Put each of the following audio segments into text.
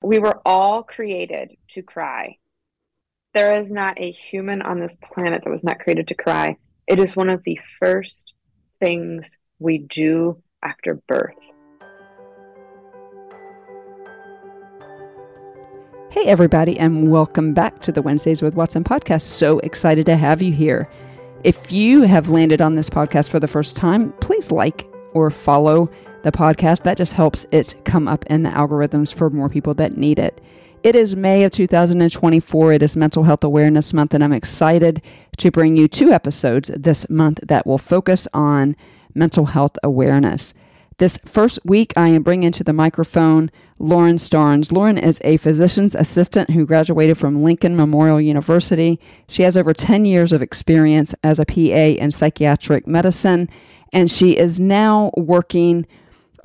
We were all created to cry. There is not a human on this planet that was not created to cry. It is one of the first things we do after birth. Hey, everybody, and welcome back to the Wednesdays with Watson podcast. So excited to have you here. If you have landed on this podcast for the first time, please like or follow the podcast. That just helps it come up in the algorithms for more people that need it. It is May of 2024. It is Mental Health Awareness Month, and I'm excited to bring you 2 episodes this month that will focus on mental health awareness. This first week, I am bringing to the microphone Lauren Starnes. Lauren is a physician's assistant who graduated from Lincoln Memorial University. She has over 10 years of experience as a PA in psychiatric medicine, and she is now working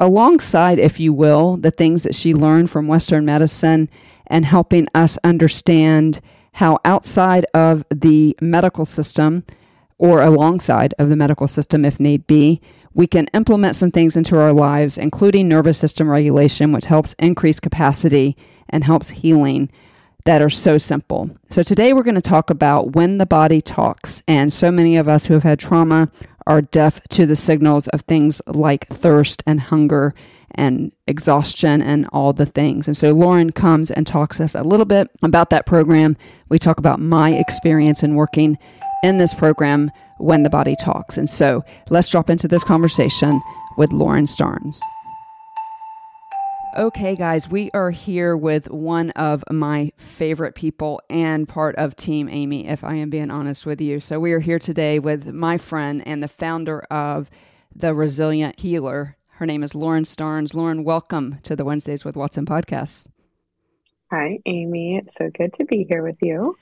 alongside, if you will, the things that she learned from Western medicine and helping us understand how outside of the medical system, or alongside of the medical system if need be, we can implement some things into our lives, including nervous system regulation, which helps increase capacity and helps healing, that are so simple. So today we're going to talk about when the body talks. And so many of us who have had trauma are deaf to the signals of things like thirst and hunger and exhaustion and all the things. And so Lauren comes and talks to us a little bit about that program. We talk about my experience in working in this program, When the Body Talks. And so let's drop into this conversation with Lauren Starnes. Okay, guys, we are here with one of my favorite people and part of Team Amy, if I am being honest with you. So we are here today with my friend and the founder of The Resilient Healer. Her name is Lauren Starnes. Lauren, welcome to the Wednesdays with Watson podcast. Hi, Amy. It's so good to be here with you.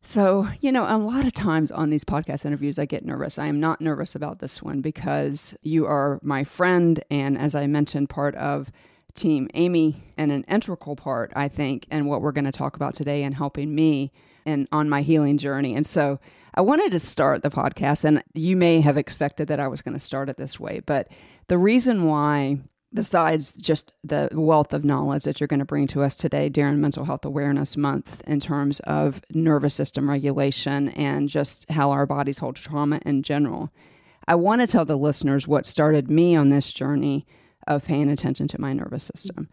So, a lot of times on these podcast interviews, I get nervous. I am not nervous about this one because you are my friend and, as I mentioned, part of Team Amy and an integral part, I think, in what we're going to talk about today and helping me and on my healing journey. And so I wanted to start the podcast, and you may have expected that I was going to start it this way, but the reason why, besides just the wealth of knowledge that you're going to bring to us today during Mental Health Awareness Month in terms of nervous system regulation and just how our bodies hold trauma in general, I want to tell the listeners what started me on this journey of paying attention to my nervous system.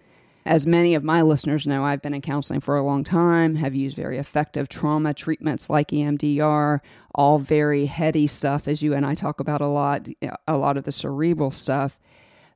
As many of my listeners know, I've been in counseling for a long time, have used very effective trauma treatments like EMDR, all very heady stuff, as you and I talk about a lot of the cerebral stuff.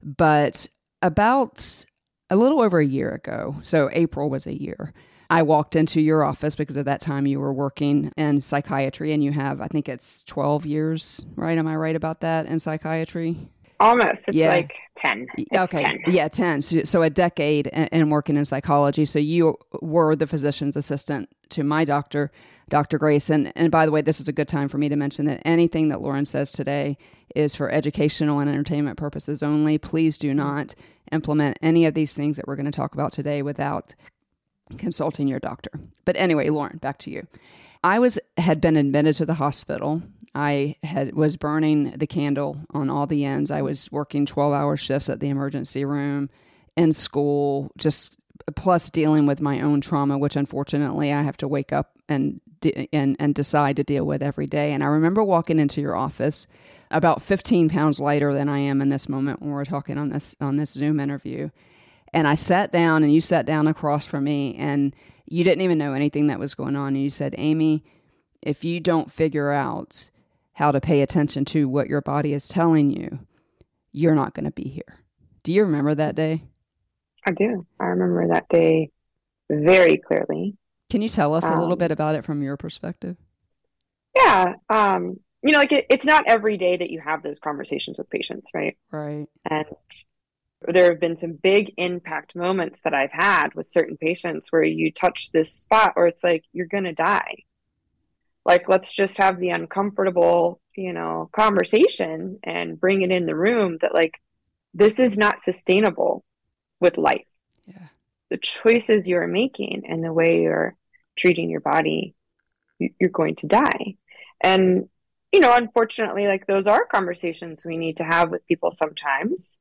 But about a little over a year ago, so April was a year, I walked into your office because at that time you were working in psychiatry and you have, I think it's 12 years, right? Am I right about that in psychiatry? Almost. It's like 10. It's 10. Yeah, 10. So a decade in working in psychology. So you were the physician's assistant to my doctor, Dr. Grace. And by the way, this is a good time for me to mention that anything that Lauren says today is for educational and entertainment purposes only. Please do not implement any of these things that we're going to talk about today without consulting your doctor. But anyway, Lauren, back to you. I had been admitted to the hospital. I was burning the candle on all the ends. I was working 12-hour shifts at the emergency room, in school, just plus dealing with my own trauma, which unfortunately I have to wake up and decide to deal with every day. And I remember walking into your office about 15 pounds lighter than I am in this moment when we're talking on this Zoom interview. And I sat down and you sat down across from me and you didn't even know anything that was going on. And you said, Amy, if you don't figure out how to pay attention to what your body is telling you, you're not going to be here. Do you remember that day? I do. I remember that day very clearly. Can you tell us a little bit about it from your perspective? Yeah. It's not every day that you have those conversations with patients, right? Right. And there have been some big impact moments that I've had with certain patients where you touch this spot where it's like, you're going to die. Like, let's just have the uncomfortable, conversation and bring it in the room that like, this is not sustainable with life. Yeah. The choices you're making and the way you're treating your body, you're going to die. And, unfortunately, like those are conversations we need to have with people sometimes.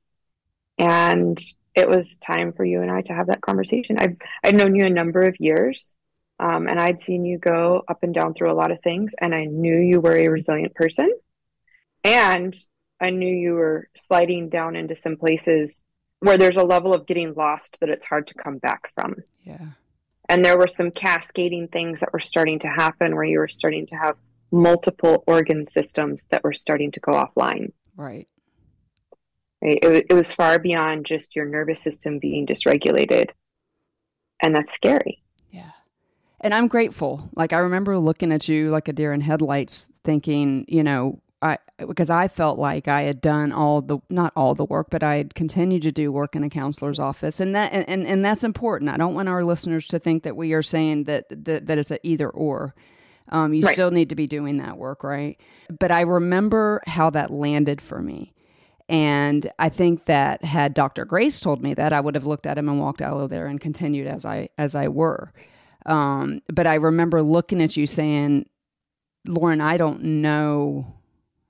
And it was time for you and I to have that conversation. I'd known you a number of years, and I'd seen you go up and down through a lot of things, and I knew you were a resilient person, and I knew you were sliding down into some places where there's a level of getting lost that it's hard to come back from. Yeah. And there were some cascading things that were starting to happen where you were starting to have multiple organ systems that were starting to go offline. Right. It was far beyond just your nervous system being dysregulated. And that's scary. Yeah. And I'm grateful. Like, I remember looking at you like a deer in headlights thinking, because I felt like I had done not all the work, but I had continued to do work in a counselor's office. And that's important. I don't want our listeners to think that we are saying that it's an either or. You right. Still need to be doing that work, right? But I remember how that landed for me. And I think that had Dr. Grace told me that, I would have looked at him and walked out of there and continued as I were. But I remember looking at you saying, Lauren, I don't know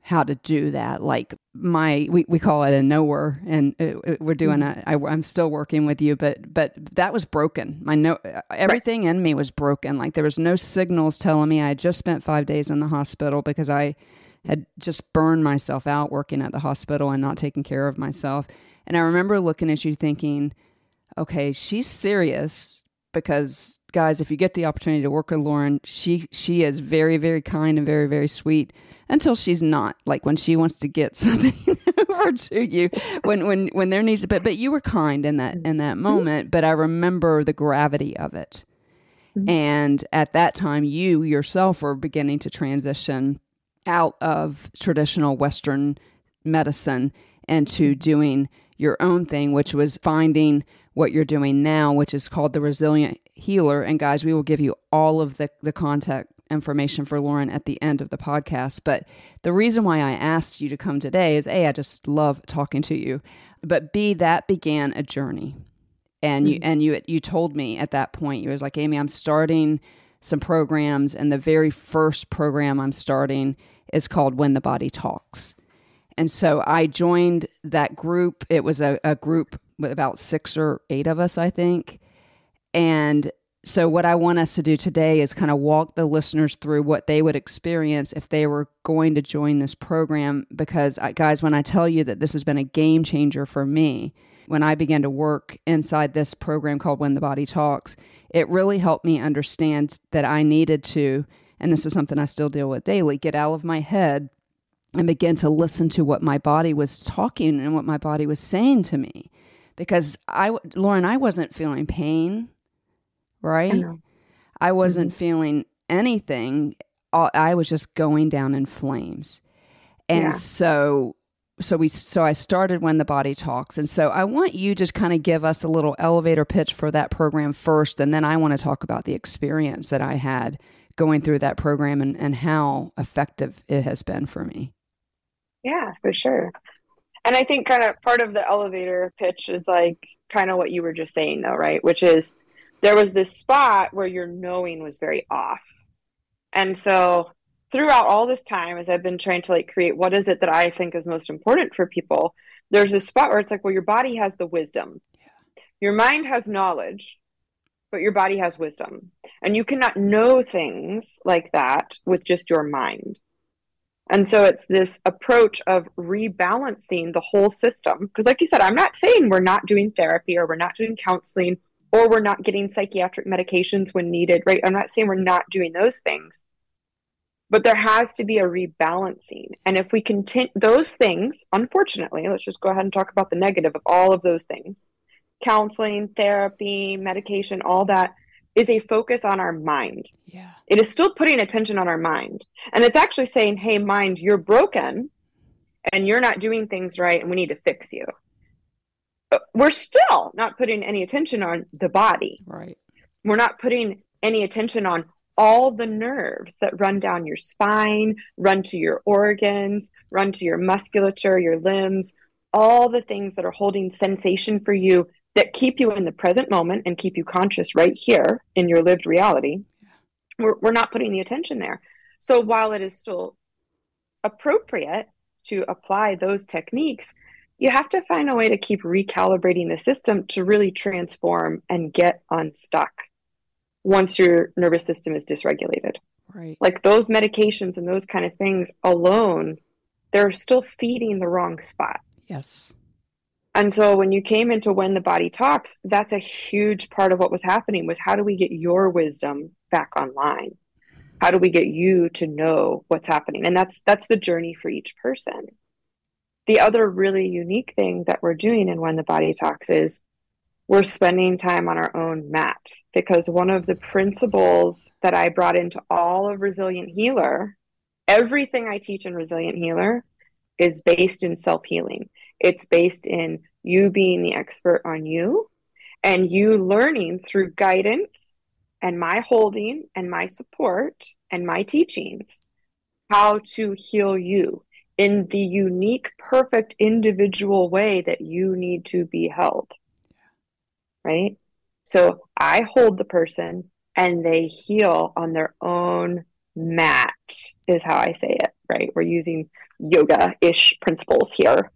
how to do that. Like we call it a knower, and we're doing I'm still working with you, but that was broken. Everything in me was broken. Like there was no signals telling me. I had just spent 5 days in the hospital because I had just burned myself out working at the hospital and not taking care of myself. And I remember looking at you thinking, okay, she's serious, because guys, if you get the opportunity to work with Lauren, she is very, very kind and very, very sweet until she's not. Like when she wants to get something over to you, when there needs, but you were kind in that moment. But I remember the gravity of it. Mm-hmm. And at that time, you yourself were beginning to transition out of traditional Western medicine into doing your own thing, which was finding what you're doing now, which is called the Resilient Healer. And guys, we will give you all of the contact information for Lauren at the end of the podcast. But the reason why I asked you to come today is A, I just love talking to you, but B, that began a journey. And you told me at that point, you was like, Amy, I'm starting some programs, and the very first program I'm starting is called When the Body Talks. And so I joined that group. It was a group with about 6 or 8 of us, I think. And so what I want us to do today is kind of walk the listeners through what they would experience if they were going to join this program. Because guys, when I tell you that this has been a game changer for me, when I began to work inside this program called When the Body Talks, it really helped me understand that I needed to, and this is something I still deal with daily, get out of my head and begin to listen to what my body was talking and what my body was saying to me. Because Lauren, I wasn't feeling pain, right? I wasn't feeling anything. I was just going down in flames. And so I started When the Body Talks. And so I want you to kind of give us a little elevator pitch for that program first. And then I want to talk about the experience that I had going through that program and how effective it has been for me. Yeah, for sure. And I think kind of part of the elevator pitch is like kind of what you were just saying though, right? Which is there was this spot where your knowing was very off. And so throughout all this time, as I've been trying to like create what is it that I think is most important for people, there's this spot where it's like, well, your body has the wisdom. Yeah. Your mind has knowledge, but your body has wisdom. And you cannot know things like that with just your mind. And so it's this approach of rebalancing the whole system. Because like you said, I'm not saying we're not doing therapy or we're not doing counseling or we're not getting psychiatric medications when needed, right? I'm not saying we're not doing those things. But there has to be a rebalancing. And if we continue those things, unfortunately, let's just go ahead and talk about the negative of all of those things. Counseling, therapy, medication, all that is a focus on our mind. Yeah. It is still putting attention on our mind. And it's actually saying, hey, mind, you're broken and you're not doing things right and we need to fix you. But we're still not putting any attention on the body. Right. We're not putting any attention on all the nerves that run down your spine, run to your organs, run to your musculature, your limbs, all the things that are holding sensation for you that keep you in the present moment and keep you conscious right here in your lived reality. We're not putting the attention there. So while it is still appropriate to apply those techniques, you have to find a way to keep recalibrating the system to really transform and get unstuck once your nervous system is dysregulated. Right. Like those medications and those kind of things alone, they're still feeding the wrong spot. Yes. And so when you came into When the Body Talks, that's a huge part of what was happening was how do we get your wisdom back online? How do we get you to know what's happening? And that's the journey for each person. The other really unique thing that we're doing in When the Body Talks is we're spending time on our own mat, because one of the principles that I brought into all of Resilient Healer, everything I teach in Resilient Healer is based in self-healing. It's based in you being the expert on you and you learning through guidance and my holding and my support and my teachings how to heal you in the unique, perfect, individual way that you need to be held. Right? So I hold the person and they heal on their own mat, is how I say it, right? We're using yoga-ish principles here.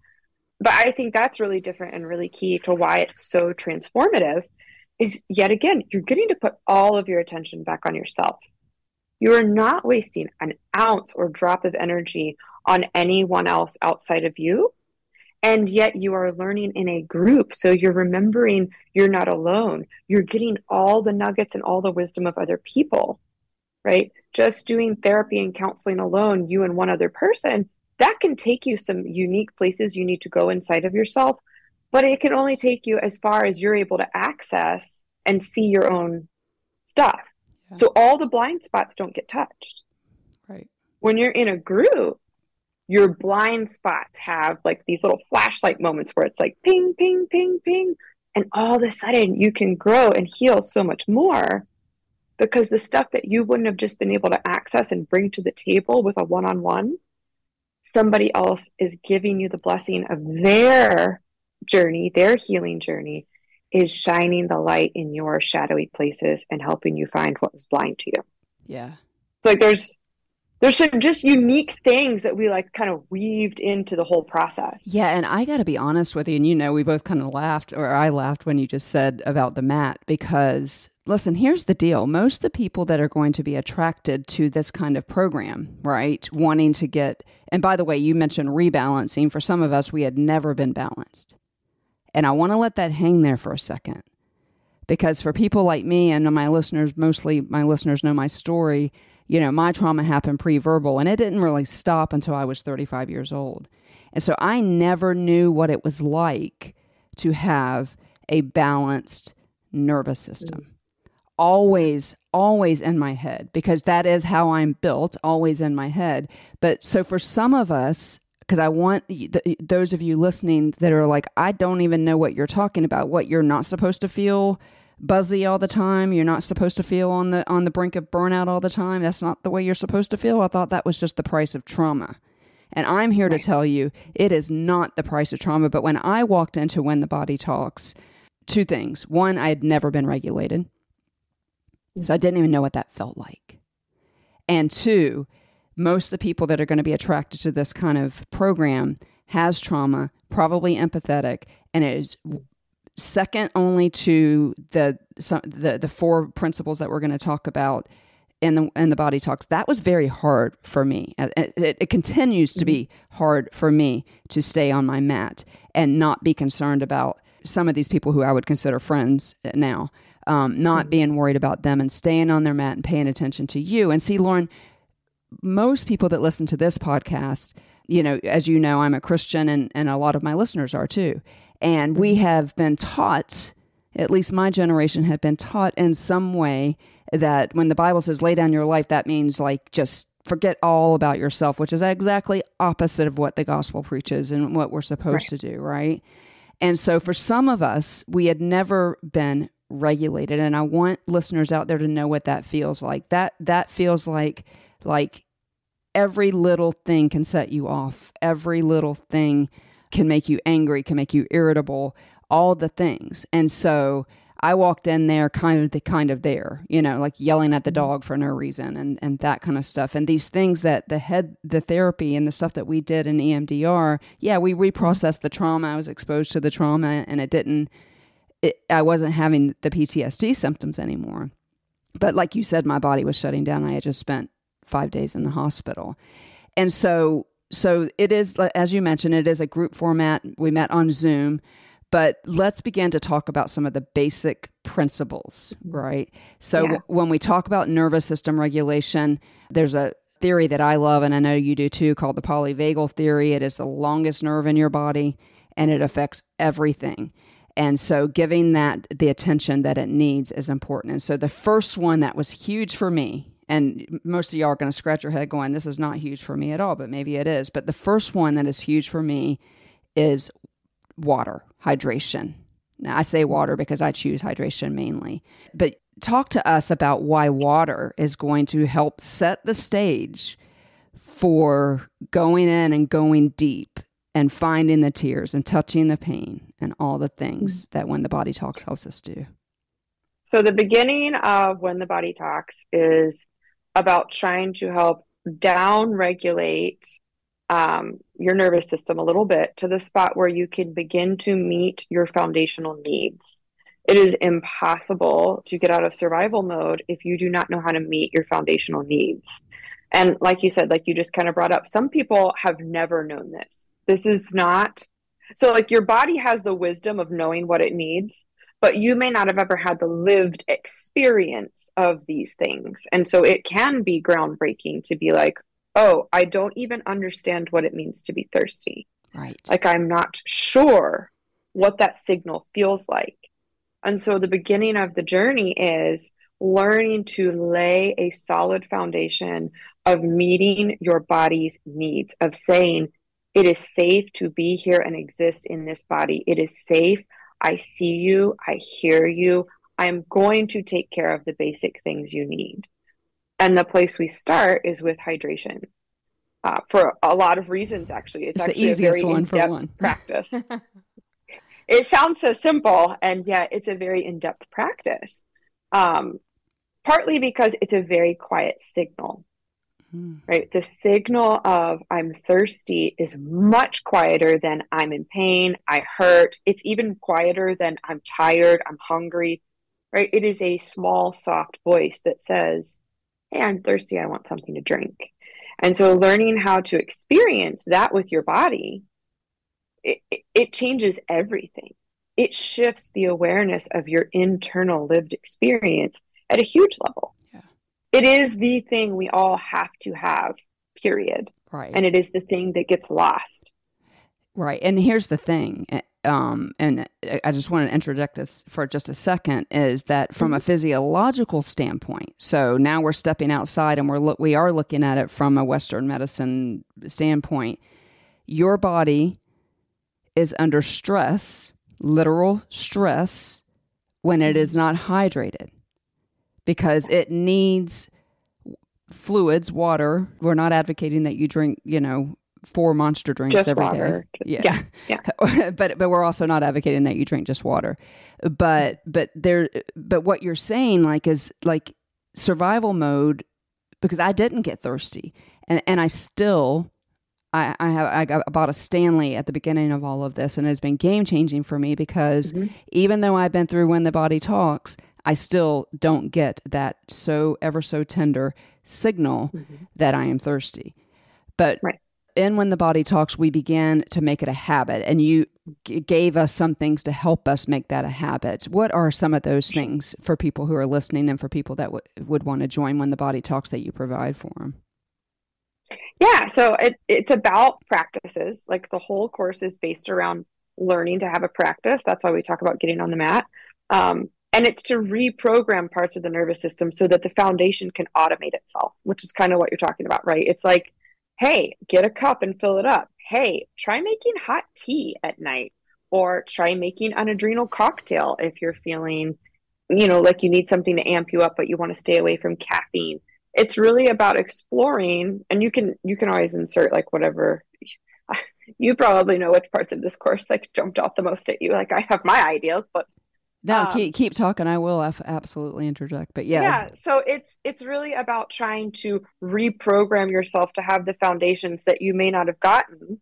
But I think that's really different and really key to why it's so transformative is, yet again, you're getting to put all of your attention back on yourself. You are not wasting an ounce or drop of energy on anyone else outside of you. And yet you are learning in a group. So you're remembering you're not alone. You're getting all the nuggets and all the wisdom of other people, right? Just doing therapy and counseling alone, you and one other person, that can take you some unique places you need to go inside of yourself, but it can only take you as far as you're able to access and see your own stuff. Yeah. So all the blind spots don't get touched. Right. When you're in a group, your blind spots have like these little flashlight moments where it's like ping, ping, ping, ping. And all of a sudden you can grow and heal so much more because the stuff that you wouldn't have just been able to access and bring to the table with a one-on-one, somebody else is giving you the blessing of their journey, their healing journey is shining the light in your shadowy places and helping you find what was blind to you. Yeah. So like there's some just unique things that we like kind of weaved into the whole process. Yeah. And I got to be honest with you. And we both kind of laughed, or I laughed when you just said about the mat, because listen, here's the deal. Most of the people that are going to be attracted to this kind of program, right? Wanting to get, and by the way, you mentioned rebalancing. For some of us, we had never been balanced. And I want to let that hang there for a second, because for people like me and my listeners, mostly my listeners know my story. My trauma happened pre-verbal, and it didn't really stop until I was 35 years old. And so I never knew what it was like to have a balanced nervous system. Always in my head, because that is how I'm built, always in my head. But so for some of us, because I want those of you listening that are like, I don't even know what you're talking about, what you're not supposed to feel buzzy all the time. You're not supposed to feel on the brink of burnout all the time. That's not the way you're supposed to feel. I thought that was just the price of trauma. And I'm here to tell you, it is not the price of trauma. But when I walked into When the Body Talks, two things. One, I had never been regulated. So I didn't even know what that felt like. And two, most of the people that are going to be attracted to this kind of program has trauma, probably empathetic, and it is second only to the four principles that we're going to talk about in the Body Talks. That was very hard for me. It continues to be hard for me to stay on my mat and not be concerned about some of these people who I would consider friends now, not being worried about them and staying on their mat and paying attention to you. And see, Lauren, most people that listen to this podcast, as you know, I'm a Christian and a lot of my listeners are too. And we have been taught, at least my generation had been taught in some way, that when the Bible says lay down your life, that means like just forget all about yourself, which is exactly opposite of what the gospel preaches and what we're supposed to do, right? And so for some of us, we had never been regulated. And I want listeners out there to know what that feels like. That feels like every little thing can set you off. Every little thing can make you angry, can make you irritable, all the things. And so I walked in there kind of there, like yelling at the Mm-hmm. dog for no reason and that kind of stuff. And these things that the therapy and the stuff that we did in EMDR, yeah, we reprocessed the trauma. I was exposed to the trauma and I wasn't having the PTSD symptoms anymore. But like you said, my body was shutting down. I had just spent 5 days in the hospital. And so it is, as you mentioned, it is a group format. We met on Zoom, but let's begin to talk about some of the basic principles, right? So when we talk about nervous system regulation, there's a theory that I love, and I know you do too, called the polyvagal theory. It is the longest nerve in your body, and it affects everything. And so giving that the attention that it needs is important. And so the first one that was huge for me, and most of y'all are going to scratch your head going, this is not huge for me at all, but maybe it is. But the first one that is huge for me is water, hydration. Now, I say water because I choose hydration mainly. But talk to us about why water is going to help set the stage for going in and going deep and finding the tears and touching the pain and all the things that When the Body Talks helps us do. So the beginning of When the Body Talks is about trying to help down regulate your nervous system a little bit to the spot where you can begin to meet your foundational needs. It is impossible to get out of survival mode if you do not know how to meet your foundational needs. And like you said, like you just kind of brought up, some people have never known this. This is not, so like your body has the wisdom of knowing what it needs, but you may not have ever had the lived experience of these things. And so it can be groundbreaking to be like, oh, I don't even understand what it means to be thirsty. Right. Like I'm not sure what that signal feels like. And so the beginning of the journey is learning to lay a solid foundation of meeting your body's needs, of saying, it is safe to be here and exist in this body. It is safe. I see you. I hear you. I'm going to take care of the basic things you need. And the place we start is with hydration. For a lot of reasons, actually. It's actually the easiest a very one for one practice. It sounds so simple, and yet it's a very in-depth practice. Partly because it's a very quiet signal, right? The signal of I'm thirsty is much quieter than I'm in pain, I hurt. It's even quieter than I'm tired, I'm hungry, right? It is a small, soft voice that says, hey, I'm thirsty, I want something to drink. And so learning how to experience that with your body, it changes everything. It shifts the awareness of your internal lived experience at a huge level. Yeah. It is the thing we all have to have, period. Right. And it is the thing that gets lost. Right. And here's the thing, and I just want to interject this for just a second, is that from a physiological standpoint, so now we're stepping outside and we are looking at it from a Western medicine standpoint, your body is under stress, literal stress, when it is not hydrated, because it needs fluids, water. We're not advocating that you drink, 4 Monster drinks just every water. day. Yeah. But we're also not advocating that you drink just water. But what you're saying is survival mode, because I didn't get thirsty, and I still. I bought a Stanley at the beginning of all of this, and it's been game-changing for me because even though I've been through When the Body Talks, I still don't get that ever so tender signal that I am thirsty. But in When the Body Talks, we began to make it a habit, and you gave us some things to help us make that a habit. What are some of those things for people who are listening and for people that would want to join When the Body Talks that you provide for them? Yeah, so it's about practices. Like the whole course is based around learning to have a practice. That's why we talk about getting on the mat. And it's to reprogram parts of the nervous system so that the foundation can automate itself, which is kind of what you're talking about, right? It's like, hey, get a cup and fill it up. Hey, try making hot tea at night, or try making an adrenal cocktail if you're feeling, like you need something to amp you up, but you want to stay away from caffeine. It's really about exploring, and you can always insert like whatever. You probably know which parts of this course like jumped off the most at you. Like I have my ideas, but No, keep talking. I will absolutely interject. But yeah. Yeah, so it's really about trying to reprogram yourself to have the foundations that you may not have gotten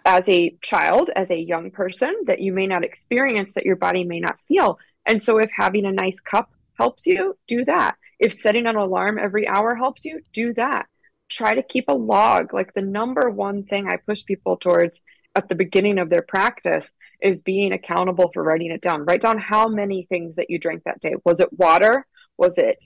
as a child, as a young person, that you may not experience, that your body may not feel. And so if having a nice cup helps you, do that. If setting an alarm every hour helps you, do that. Try to keep a log. Like the number one thing I push people towards at the beginning of their practice is being accountable for writing it down. Write down how many things that you drank that day. Was it water? Was it,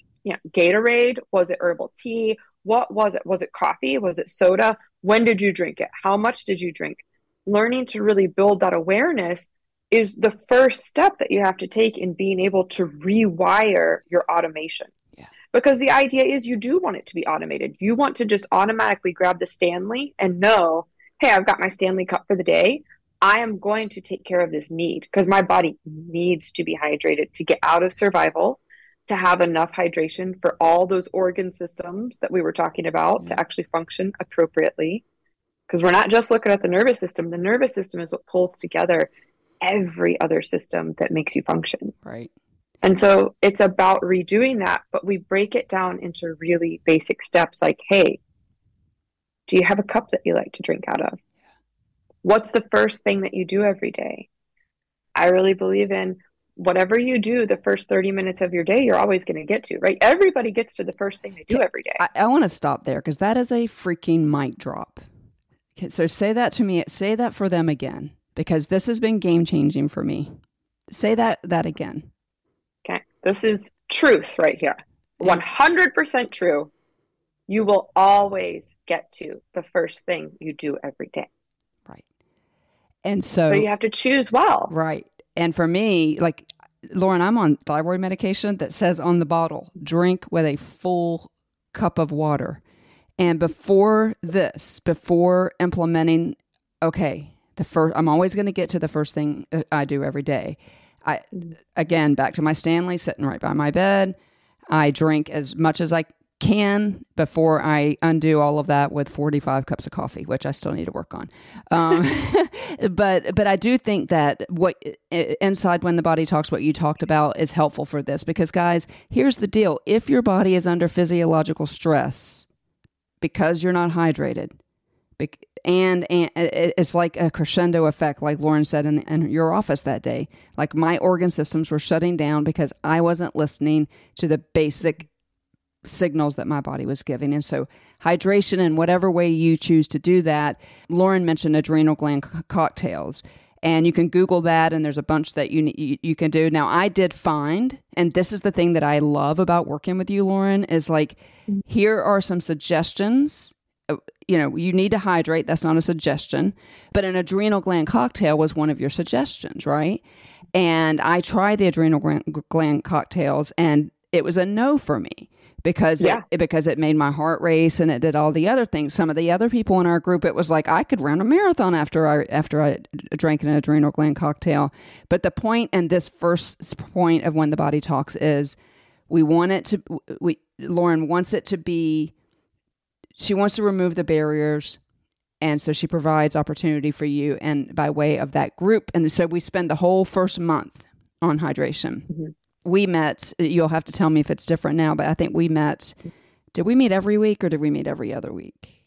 Gatorade? Was it herbal tea? What was it? Was it coffee? Was it soda? When did you drink it? How much did you drink? Learning to really build that awareness is the first step that you have to take in being able to rewire your automation. Yeah. Because the idea is you do want it to be automated. You want to just automatically grab the Stanley and know, hey, I've got my Stanley cup for the day. I am going to take care of this need because my body needs to be hydrated to get out of survival, to have enough hydration for all those organ systems that we were talking about to actually function appropriately. Because we're not just looking at the nervous system. The nervous system is what pulls together every other system that makes you function. Right. And so it's about redoing that, but we break it down into really basic steps like, hey, do you have a cup that you like to drink out of? What's the first thing that you do every day? I really believe in whatever you do the first 30 minutes of your day, you're always going to get to, right? Everybody gets to the first thing they do every day. I want to stop there because that is a freaking mic drop. Okay, so say that to me. Say that for them again, because this has been game changing for me. Say that again. Okay. This is truth right here. 100% true. You will always get to the first thing you do every day. Right. And so you have to choose well. Right. And for me, like Lauren, I'm on thyroid medication that says on the bottle, drink with a full cup of water. And before implementing, I'm always going to get to the first thing I do every day. Again, back to my Stanley sitting right by my bed. I drink as much as I can before I undo all of that with 45 cups of coffee, which I still need to work on. But I do think that what inside When the Body Talks, what you talked about is helpful for this, because guys, here's the deal. If your body is under physiological stress because you're not hydrated, and it's like a crescendo effect, like Lauren said in your office that day, like my organ systems were shutting down because I wasn't listening to the basic signals that my body was giving. And so hydration, in whatever way you choose to do that, Lauren mentioned adrenal gland cocktails, and you can Google that, and there's a bunch that you can do. Now, I did find, and this is the thing that I love about working with you, Lauren, is like, here are some suggestions. You need to hydrate. That's not a suggestion, but an adrenal gland cocktail was one of your suggestions, right? And I tried the adrenal gland cocktails, and it was a no for me. Because it made my heart race, and it did all the other things. Some of the other people in our group, it was like I could run a marathon after I drank an adrenal gland cocktail. But the point, and this first point of When the Body Talks, is Lauren wants it to be, she wants to remove the barriers. And so she provides opportunity for you, and by way of that group. And so we spend the whole first month on hydration. Mm-hmm. We met, you'll have to tell me if it's different now, but I think did we meet every week or did we meet every other week?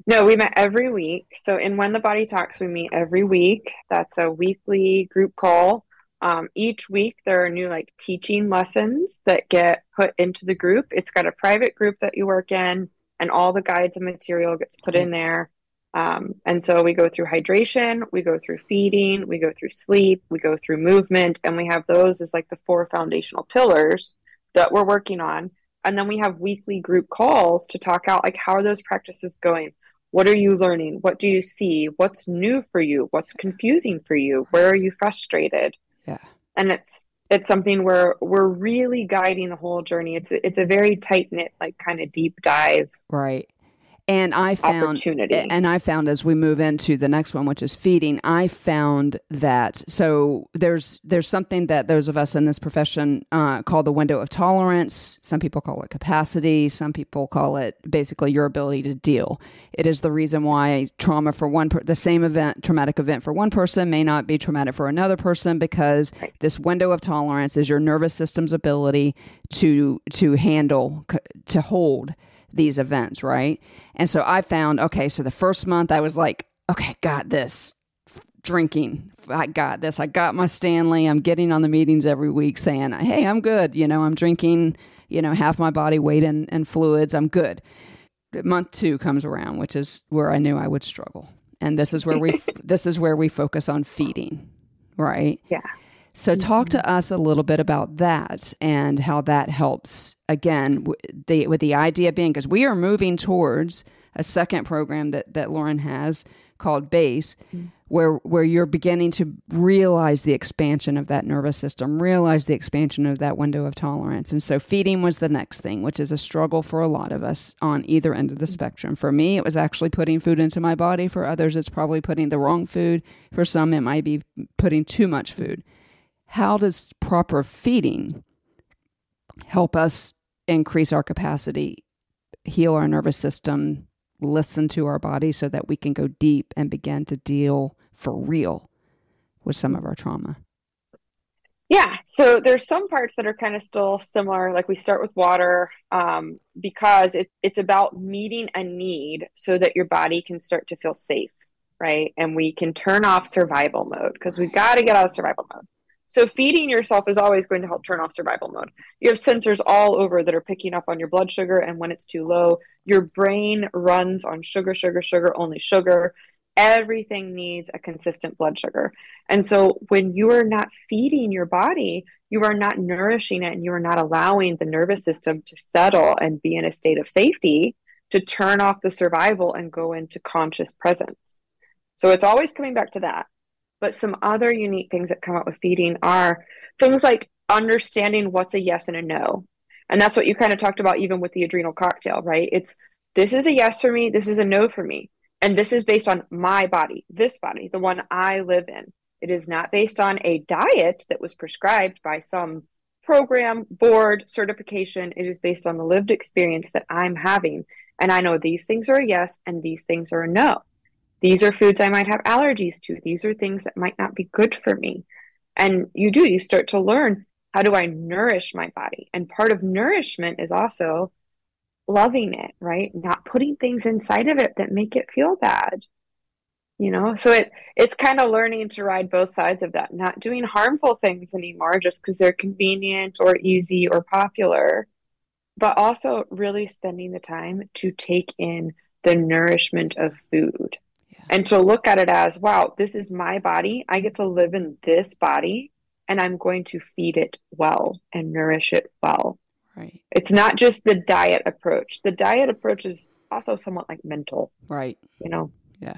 No, we met every week. So in When the Body Talks, we meet every week. That's a weekly group call. Each week there are new teaching lessons that get put into the group. It's got a private group that you work in, and all the guides and material gets put in there. And so we go through hydration, we go through feeding, we go through sleep, we go through movement, and we have those as the 4 foundational pillars that we're working on. And then we have weekly group calls to talk out how are those practices going? What are you learning? What do you see? What's new for you? What's confusing for you? Where are you frustrated? Yeah. And it's something where we're really guiding the whole journey. It's a very tight-knit, kind of deep dive. Right. And opportunity. I found as we move into the next one, which is feeding, I found that, so there's something that those of us in this profession call the window of tolerance. Some people call it capacity. Some people call it basically your ability to deal. It is the reason why trauma for the same event, traumatic event for one person may not be traumatic for another person, because this window of tolerance is your nervous system's ability to handle, to hold these events, right? And so I found, okay, so the first month I was like, okay, got this. Drinking, I got this. I got my Stanley. I'm getting on the meetings every week saying, hey, I'm good. I'm drinking, half my body weight in fluids. I'm good. Month 2 comes around, which is where I knew I would struggle. And this is where we focus on feeding, right? Yeah. So talk to us a little bit about that and how that helps, again, with the idea being, because we are moving towards a second program that Lauren has called BASE, where you're beginning to realize the expansion of that nervous system, realize the expansion of that window of tolerance. And so feeding was the next thing, which is a struggle for a lot of us on either end of the spectrum. For me, it was actually putting food into my body. For others, it's probably putting the wrong food. For some, it might be putting too much food. How does proper feeding help us increase our capacity, heal our nervous system, listen to our body so that we can go deep and begin to deal for real with some of our trauma? Yeah. So there's some parts that are kind of still similar. Like we start with water, because it's about meeting a need so that your body can start to feel safe, right? And we can turn off survival mode, because we've got to get out of survival mode. So feeding yourself is always going to help turn off survival mode. You have sensors all over that are picking up on your blood sugar, and when it's too low, your brain runs on sugar, only sugar. Everything needs a consistent blood sugar. And so when you are not feeding your body, you are not nourishing it, and you are not allowing the nervous system to settle and be in a state of safety to turn off the survival and go into conscious presence. So it's always coming back to that. But some other unique things that come up with feeding are things like understanding what's a yes and a no. And that's what you kind of talked about even with the adrenal cocktail, right? This is a yes for me, this is a no for me. And this is based on my body, this body, the one I live in. It is not based on a diet that was prescribed by some program, board, certification. It is based on the lived experience that I'm having. And I know these things are a yes and these things are a no. These are foods I might have allergies to. These are things that might not be good for me. And you start to learn, how do I nourish my body? And part of nourishment is also loving it, right? Not putting things inside of it that make it feel bad. So it's kind of learning to ride both sides of that, not doing harmful things anymore just because they're convenient or easy or popular, but also really spending the time to take in the nourishment of food. And to look at it as, wow, this is my body. I get to live in this body, and I'm going to feed it well and nourish it well. Right. It's not just the diet approach. The diet approach is also somewhat like mental. Right. Yeah.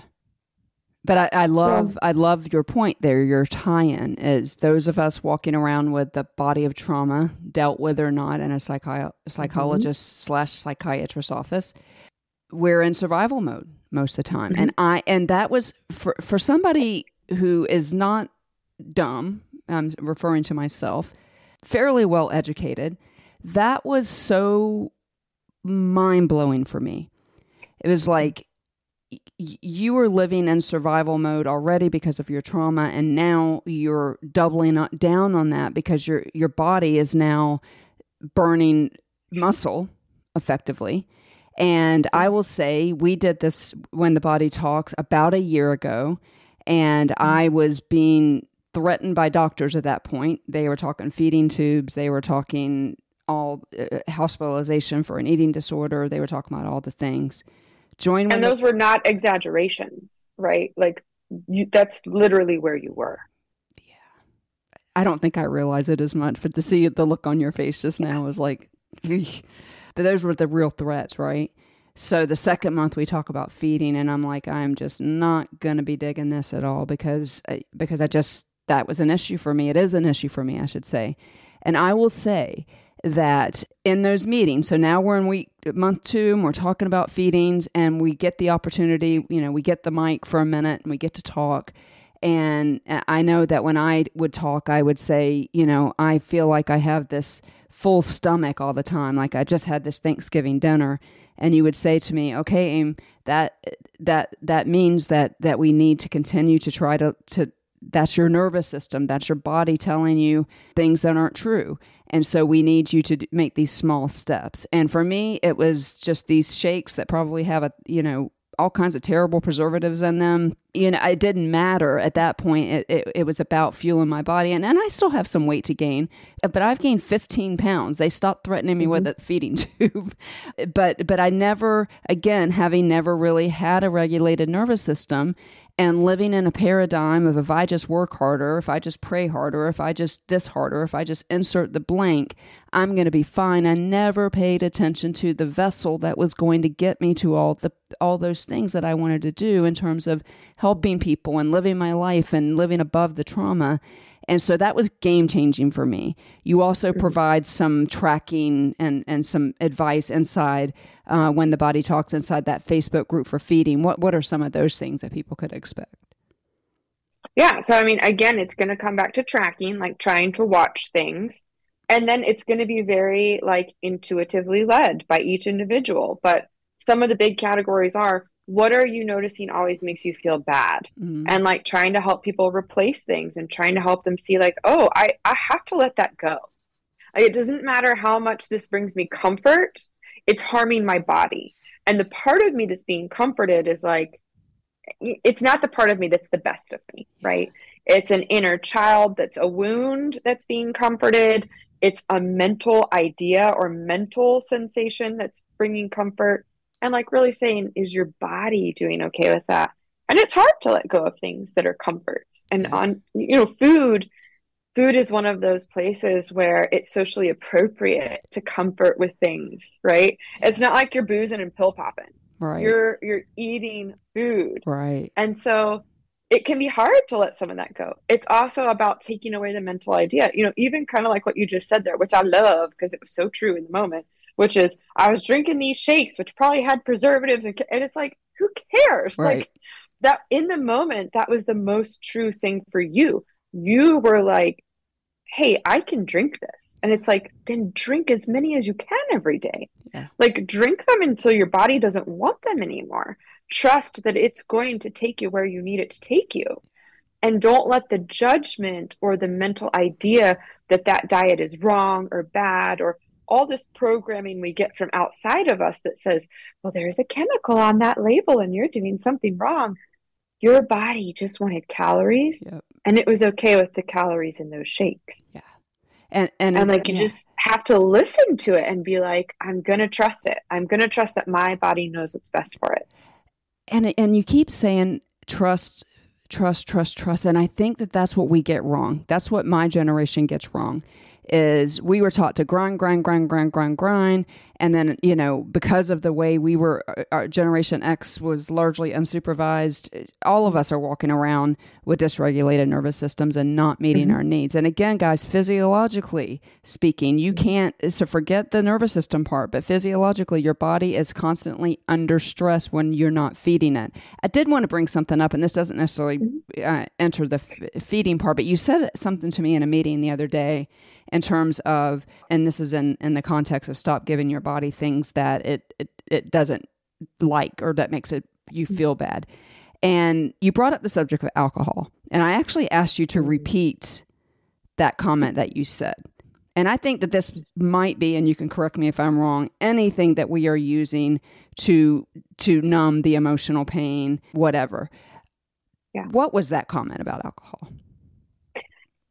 But I love your point there. Your tie-in is those of us walking around with the body of trauma, dealt with or not, in a psychologist / psychiatrist's office, we're in survival mode most of the time. And that was for somebody who is not dumb, I'm referring to myself, fairly well educated, that was so mind-blowing for me. It was like you were living in survival mode already because of your trauma, and now you're doubling down on that because your body is now burning muscle effectively. And I will say we did this When the Body Talks about a year ago, and I was being threatened by doctors at that point. They were talking feeding tubes. They were talking all hospitalization for an eating disorder. They were talking about all the things. And those were not exaggerations, right? Like that's literally where you were. Yeah. I don't think I realized it as much, but to see the look on your face just now was like, eesh. But those were the real threats, right? So the second month we talk about feeding, and I'm like, I'm just not going to be digging this at all because that was an issue for me. It is an issue for me, I should say. And I will say, that in those meetings, so now we're in month 2 and we're talking about feedings, and we get the opportunity, we get the mic for a minute and we get to talk. And I know that when I would talk, I would say, I feel like I have this full stomach all the time. Like I just had this Thanksgiving dinner. And you would say to me, okay, Aim, that means that we need to continue to try to that's your nervous system. That's your body telling you things that aren't true. And so we need you to make these small steps. And for me, it was just these shakes that probably have all kinds of terrible preservatives in them. It didn't matter at that point. It was about fueling my body. And I still have some weight to gain, but I've gained 15 pounds. They stopped threatening me with a feeding tube. But I never, again, having never really had a regulated nervous system and living in a paradigm of if I just work harder, if I just pray harder, if I just this harder, if I just insert the blank, I'm going to be fine. I never paid attention to the vessel that was going to get me to all those things that I wanted to do in terms of helping people and living my life and living above the trauma. And so that was game changing for me. You also provide some tracking and some advice inside When the Body Talks, inside that Facebook group for feeding. What are some of those things that people could expect? Yeah. So, again, it's going to come back to tracking, like trying to watch things. And then it's going to be very intuitively led by each individual. But some of the big categories are, what are you noticing always makes you feel bad? Mm-hmm. And trying to help people replace things and trying to help them see oh, I have to let that go. It doesn't matter how much this brings me comfort. It's harming my body. And the part of me that's being comforted is it's not the part of me that's the best of me, right? It's an inner child that's a wound that's being comforted. It's a mental idea or mental sensation that's bringing comfort. And really saying, is your body doing okay with that? And it's hard to let go of things that are comforts. And food is one of those places where it's socially appropriate to comfort with things, right? It's not like you're boozing and pill popping. Right. You're eating food. Right. And so it can be hard to let some of that go. It's also about taking away the mental idea, even kind of like what you just said there, which I love because it was so true in the moment, which is I was drinking these shakes, which probably had preservatives. And it's who cares? Right. That in the moment, that was the most true thing for you. You were hey, I can drink this. And it's then drink as many as you can every day. Yeah. Drink them until your body doesn't want them anymore. Trust that it's going to take you where you need it to take you. And don't let the judgment or the mental idea that diet is wrong or bad or all this programming we get from outside of us that says, well, there's a chemical on that label and you're doing something wrong. Your body just wanted calories. Yep. And it was okay with the calories in those shakes. Yeah. And you just have to listen to it and be I'm going to trust it. I'm going to trust that my body knows what's best for it. And you keep saying trust. And I think that's what we get wrong. That's what my generation gets wrong. Is we were taught to grind. And then, because of the way we were, our Generation X was largely unsupervised. All of us are walking around with dysregulated nervous systems and not meeting our needs. And again, guys, physiologically speaking, you can't, so forget the nervous system part, but physiologically, your body is constantly under stress when you're not feeding it. I did want to bring something up, and this doesn't necessarily enter the feeding part, but you said something to me in a meeting the other day in terms of, and this is in the context of stop giving your body things that it doesn't like or that makes you feel bad. And you brought up the subject of alcohol. And I actually asked you to repeat that comment that you said. And I think that this might be, and you can correct me if I'm wrong, anything that we are using to numb the emotional pain, whatever. Yeah. What was that comment about alcohol?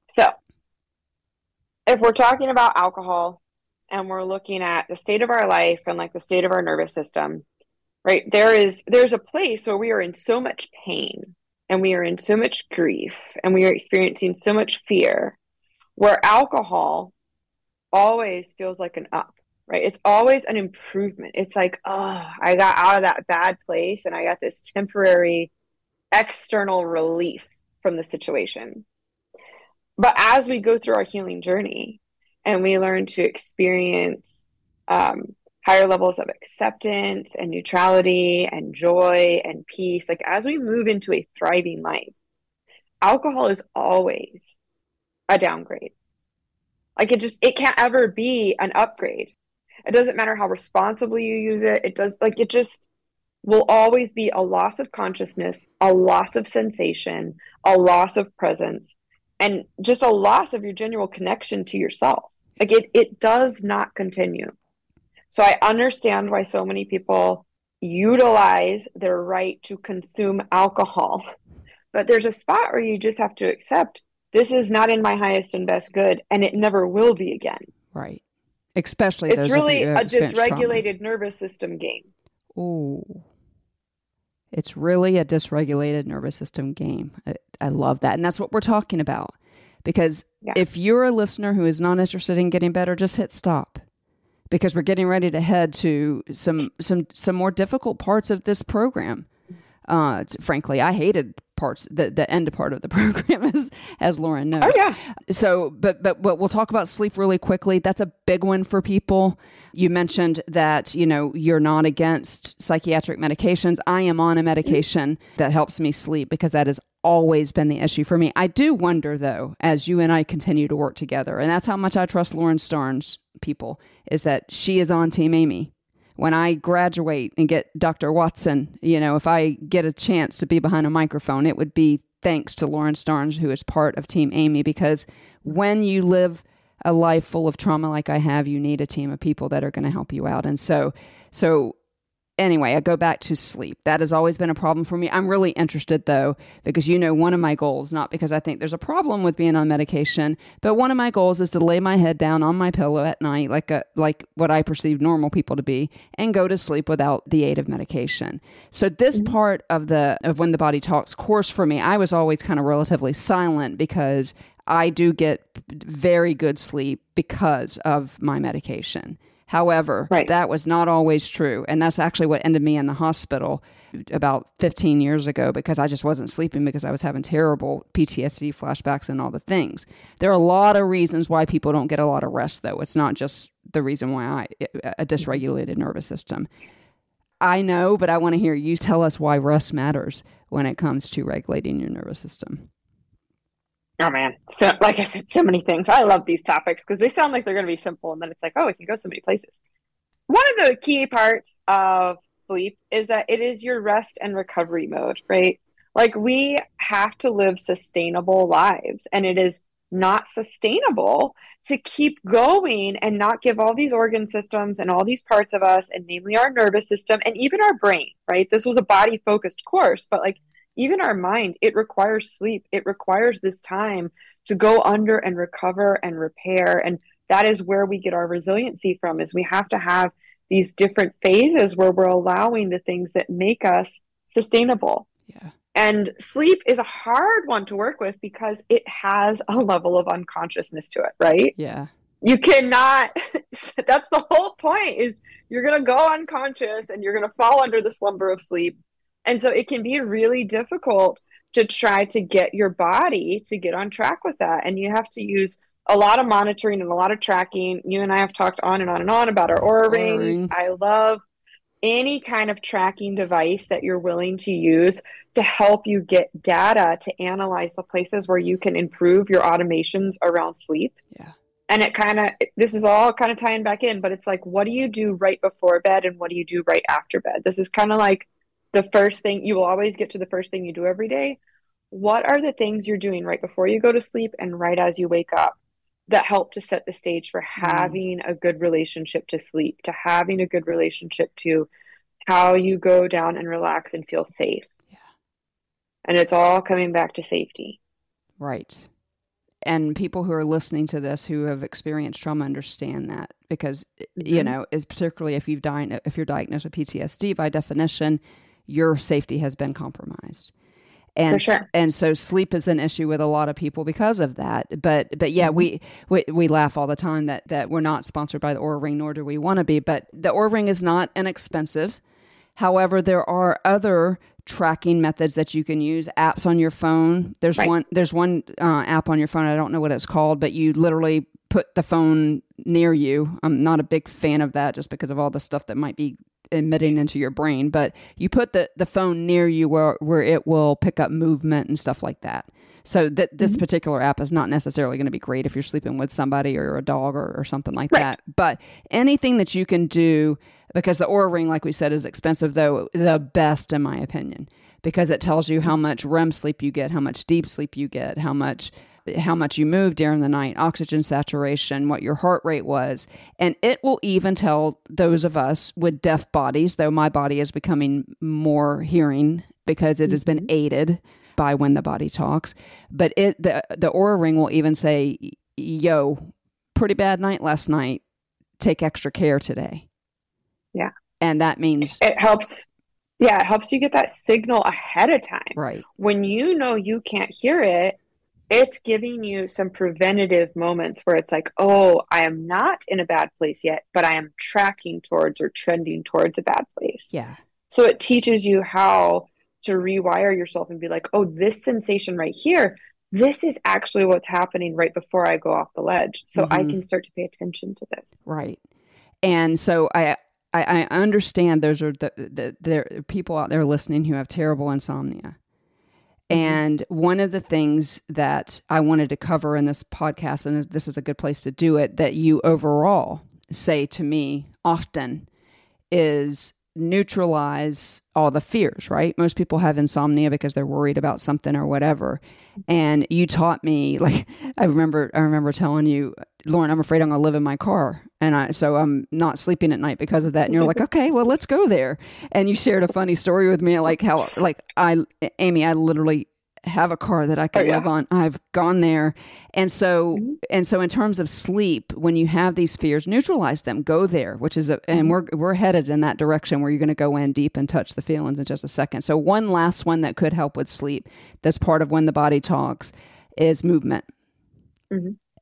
So, if we're talking about alcohol and we're looking at the state of our life and the state of our nervous system, right? There's a place where we are in so much pain and we are in so much grief and we are experiencing so much fear, where alcohol always feels like an up, right? It's always an improvement. It's oh, I got out of that bad place and I got this temporary external relief from the situation. But as we go through our healing journey and we learn to experience higher levels of acceptance and neutrality and joy and peace. Like as we move into a thriving life, alcohol is always a downgrade. Like it can't ever be an upgrade. It doesn't matter how responsibly you use it. It just will always be a loss of consciousness, a loss of sensation, a loss of presence, and just a loss of your genuine connection to yourself. Like it does not continue. So I understand why so many people utilize their right to consume alcohol, but there's a spot where you just have to accept this is not in my highest and best good, and it never will be again. Right. Especially it's really a dysregulated nervous system game. Oh, it's really a dysregulated nervous system game. I love that. And that's what we're talking about. Because if you're a listener who is not interested in getting better, just hit stop. Because we're getting ready to head to some more difficult parts of this program. Frankly, I hated the end part of the program, as Lauren knows. Oh yeah. So, but we'll talk about sleep really quickly. That's a big one for people. You mentioned that, you're not against psychiatric medications. I am on a medication that helps me sleep because that has always been the issue for me. I do wonder though, as you and I continue to work together, and that's how much I trust Lauren Starnes, people, is that she is on Team Amy. When I graduate and get Dr. Watson, if I get a chance to be behind a microphone, it would be thanks to Lauren Starnes, who is part of Team Amy, because when you live a life full of trauma like I have, you need a team of people that are going to help you out. And so anyway, I go back to sleep. That has always been a problem for me. I'm really interested, though, because one of my goals, not because I think there's a problem with being on medication, but one of my goals is to lay my head down on my pillow at night, like what I perceive normal people to be, and go to sleep without the aid of medication. So this part of When the Body Talks course for me, I was always kind of relatively silent because I do get very good sleep because of my medication. However, that was not always true. And that's actually what ended me in the hospital about 15 years ago, because I just wasn't sleeping because I was having terrible PTSD flashbacks and all the things. There are a lot of reasons why people don't get a lot of rest, though. It's not just the reason why a dysregulated nervous system. I know, but I want to hear you tell us why rest matters when it comes to regulating your nervous system. Oh man. So like I said, so many things. I love these topics because they sound like they're going to be simple. And then it's like, oh, it can go so many places. One of the key parts of sleep is that it is your rest and recovery mode, right? Like we have to live sustainable lives, and it is not sustainable to keep going and not give all these organ systems and all these parts of us, and namely our nervous system and even our brain, right? This was a body focused course, but like even our mind, it requires sleep. It requires this time to go under and recover and repair. And that is where we get our resiliency from, is we have to have these different phases where we're allowing the things that make us sustainable. Yeah. And sleep is a hard one to work with because it has a level of unconsciousness to it, right? Yeah. You cannot, that's the whole point, is you're going to go unconscious and you're going to fall under the slumber of sleep. And so it can be really difficult to try to get your body to get on track with that. And you have to use a lot of monitoring and a lot of tracking. You and I have talked on and on and on about our Oura rings. I love any kind of tracking device that you're willing to use to help you get data to analyze the places where you can improve your automations around sleep. Yeah. And this is all kind of tying back in, but it's like, what do you do right before bed and what do you do right after bed? This is kind of like the first thing. You will always get to the first thing you do every day. What are the things you're doing right before you go to sleep and right as you wake up that help to set the stage for having a good relationship to sleep, to having a good relationship to how you go down and relax and feel safe? Yeah. And it's all coming back to safety. Right. And people who are listening to this who have experienced trauma understand that, because, is particularly if you're diagnosed with PTSD, by definition, your safety has been compromised. And, for sure. And so sleep is an issue with a lot of people because of that. But yeah, we laugh all the time that we're not sponsored by the Oura Ring, nor do we want to be. But the Oura Ring is not inexpensive. However, there are other tracking methods that you can use, apps on your phone. There's one app on your phone. I don't know what it's called, but you literally put the phone near you. I'm not a big fan of that just because of all the stuff that might be emitting into your brain, but you put the phone near you where it will pick up movement and stuff like that. So this particular app is not necessarily going to be great if you're sleeping with somebody or a dog or something like that. But anything that you can do, because the Oura Ring, like we said, is expensive, though the best in my opinion, because it tells you how much REM sleep you get, how much deep sleep you get, how much you move during the night, oxygen saturation, what your heart rate was. And it will even tell those of us with deaf bodies, though my body is becoming more hearing because it has been aided by When the Body Talks. But the Oura Ring will even say, yo, pretty bad night last night. Take extra care today. Yeah. And that means it helps. Yeah, it helps you get that signal ahead of time. Right. When you know you can't hear it, it's giving you some preventative moments where it's like, oh, I am not in a bad place yet, but I am tracking towards or trending towards a bad place. Yeah. So it teaches you how to rewire yourself and be like, oh, this sensation right here, this is actually what's happening right before I go off the ledge. So I can start to pay attention to this. Right. And so I understand those are the people out there listening who have terrible insomnia. And one of the things that I wanted to cover in this podcast, and this is a good place to do it, that you overall say to me often is neutralize all the fears, right? Most people have insomnia because they're worried about something or whatever. And you taught me, like, I remember telling you, Lauren, I'm afraid I'm going to live in my car. And so I'm not sleeping at night because of that. And you're like, okay, well, let's go there. And you shared a funny story with me, like how, like Amy, I literally have a car that I could live on. I've gone there. And so, in terms of sleep, when you have these fears, neutralize them, go there, which is, and we're headed in that direction where you're going to go in deep and touch the feelings in just a second. So one last one that could help with sleep, that's part of When the Body Talks, is movement.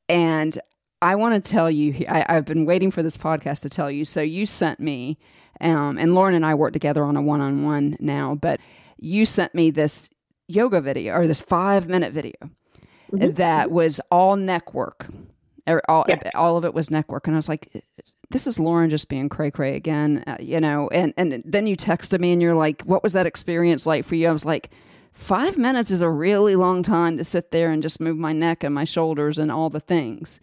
And I want to tell you, I've been waiting for this podcast to tell you. So you sent me, and Lauren and I work together on a one-on-one now, but you sent me this yoga video, or this 5-minute video that was all neck work. All of it was neck work. And I was like, this is Lauren just being cray-cray again, and then you texted me and you're like, what was that experience like for you? I was like, 5 minutes is a really long time to sit there and just move my neck and my shoulders and all the things.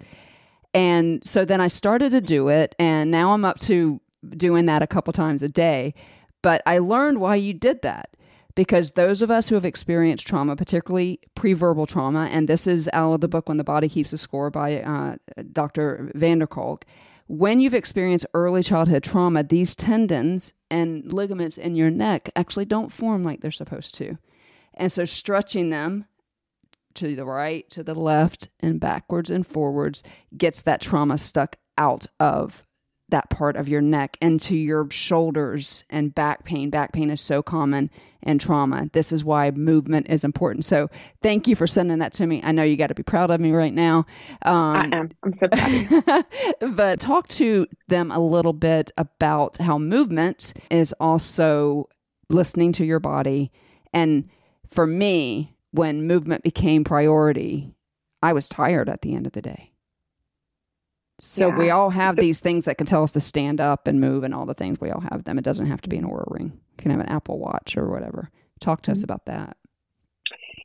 And so then I started to do it, and now I'm up to doing that a couple times a day. But I learned why you did that. Because those of us who have experienced trauma, particularly pre-verbal trauma, and this is out of the book When the Body Keeps a Score by Dr. Vanderkolk, when you've experienced early childhood trauma, these tendons and ligaments in your neck actually don't form like they're supposed to. And so stretching them to the right, to the left, and backwards and forwards gets that trauma stuck out of that part of your neck into your shoulders and back pain. Back pain is so common in trauma. This is why movement is important. So thank you for sending that to me. I know you got to be proud of me right now. I am. I'm so proud. But talk to them a little bit about how movement is also listening to your body. And for me, when movement became priority, I was tired at the end of the day. So we all have these things that can tell us to stand up and move and all the things. We all have them. It doesn't have to be an Oura Ring. You can have an Apple Watch or whatever. Talk to us about that.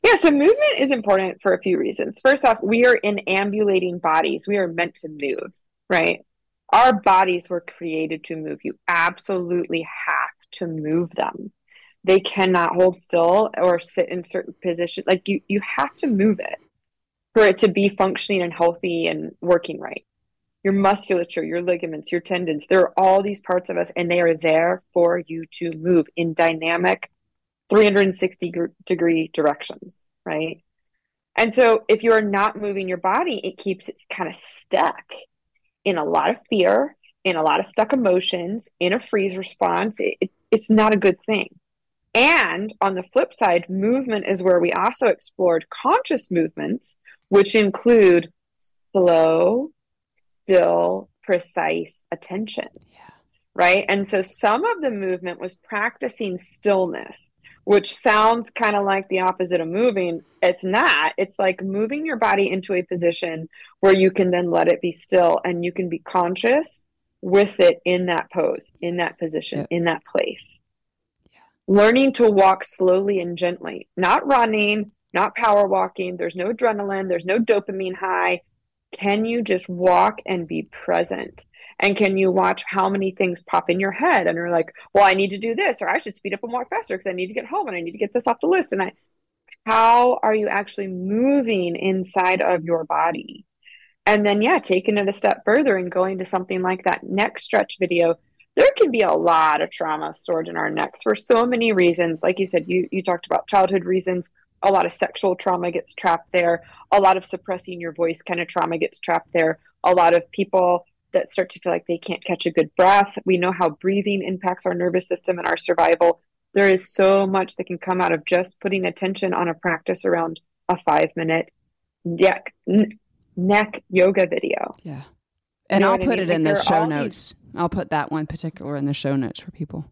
Yeah, so movement is important for a few reasons. First off, we are in ambulating bodies. We are meant to move, right? Our bodies were created to move. You absolutely have to move them. They cannot hold still or sit in certain positions. Like you have to move it for it to be functioning and healthy and working right. Your musculature, your ligaments, your tendons, there are all these parts of us, and they are there for you to move in dynamic 360-degree directions, right? And so if you're not moving your body, it keeps it kind of stuck in a lot of fear, in a lot of stuck emotions, in a freeze response. It's not a good thing. And on the flip side, movement is where we also explored conscious movements, which include slow, still, precise attention, right? And so some of the movement was practicing stillness, which sounds kind of like the opposite of moving. It's not. It's like moving your body into a position where you can then let it be still and you can be conscious with it in that pose, in that position, Yep. in that place. Learning to walk slowly and gently, not running, not power walking. There's no adrenaline, there's no dopamine high. Can you just walk and be present? And can you watch how many things pop in your head and you're like, well, I need to do this, or I should speed up and walk faster because I need to get home and I need to get this off the list. And how are you actually moving inside of your body? And then, yeah, taking it a step further and going to something like that neck stretch video. There can be a lot of trauma stored in our necks for so many reasons. Like you said, you talked about childhood reasons. A lot of sexual trauma gets trapped there. A lot of suppressing your voice kind of trauma gets trapped there. A lot of people that start to feel like they can't catch a good breath. We know how breathing impacts our nervous system and our survival. There is so much that can come out of just putting attention on a practice around a 5-minute neck yoga video. Yeah. And You know I'll what I put mean? it in Like, the there are show all notes. I'll put that one particular in the show notes for people.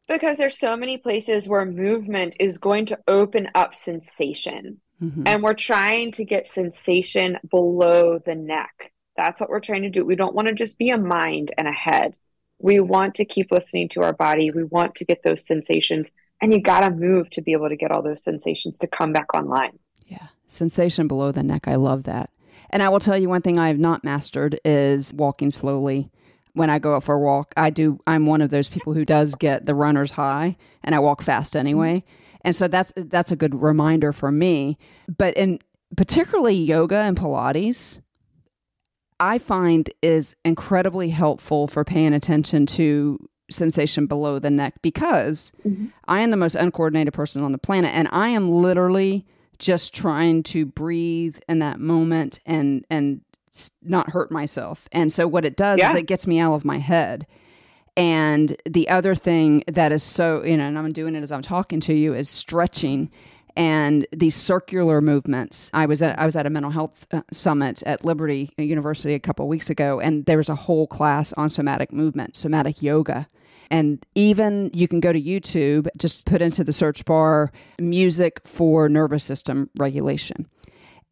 Because there's so many places where movement is going to open up sensation. Mm-hmm. And we're trying to get sensation below the neck. That's what we're trying to do. We don't want to just be a mind and a head. We want to keep listening to our body. We want to get those sensations. And you got to move to be able to get all those sensations to come back online. Yeah. Sensation below the neck. I love that. And I will tell you one thing I have not mastered is walking slowly. When I go out for a walk, I'm one of those people who does get the runner's high, and I walk fast anyway. And so that's a good reminder for me. But in particularly yoga and Pilates, I find is incredibly helpful for paying attention to sensation below the neck, because I am the most uncoordinated person on the planet, and I am literally just trying to breathe in that moment and not hurt myself. And so what it does is it gets me out of my head. And the other thing that is so, and I'm doing it as I'm talking to you, is stretching and these circular movements. I was at a mental health summit at Liberty University a couple of weeks ago, and there was a whole class on somatic movement, somatic yoga. And even you can go to YouTube, just put into the search bar music for nervous system regulation.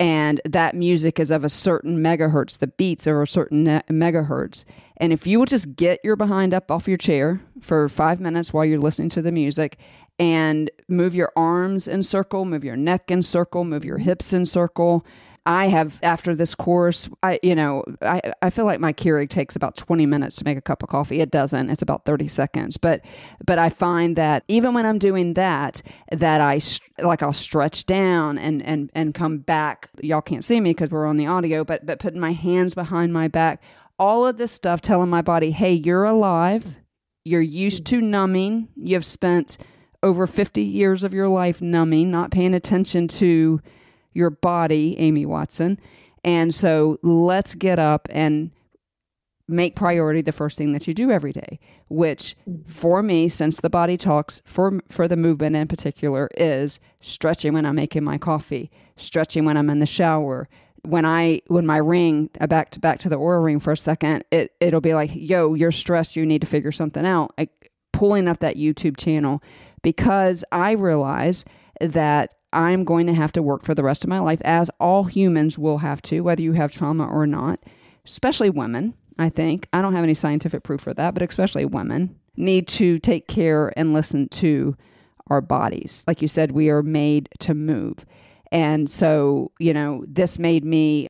And that music is of a certain megahertz. The beats are a certain megahertz. And if you will just get your behind up off your chair for 5 minutes while you're listening to the music and move your arms in circle, move your neck in circle, move your hips in circle. I have, after this course, I feel like my Keurig takes about 20 minutes to make a cup of coffee. It doesn't. It's about 30 seconds. But I find that even when I'm doing that I'll stretch down and come back. Y'all can't see me because we're on the audio, but putting my hands behind my back, all of this stuff telling my body, hey, you're alive. You're used to numbing. You've spent over 50 years of your life numbing, not paying attention to your body, Amy Watson. And so let's get up and make priority the first thing that you do every day, which for me, since the body talks, for the movement in particular, is stretching when I'm making my coffee, stretching when I'm in the shower. When my ring, back to the Oura ring for a second, it'll be like, yo, you're stressed, you need to figure something out. Pulling up that YouTube channel, because I realize that I'm going to have to work for the rest of my life, as all humans will have to, whether you have trauma or not, especially women, I think. I don't have any scientific proof for that, but especially women need to take care and listen to our bodies. Like you said, we are made to move. And so, this made me,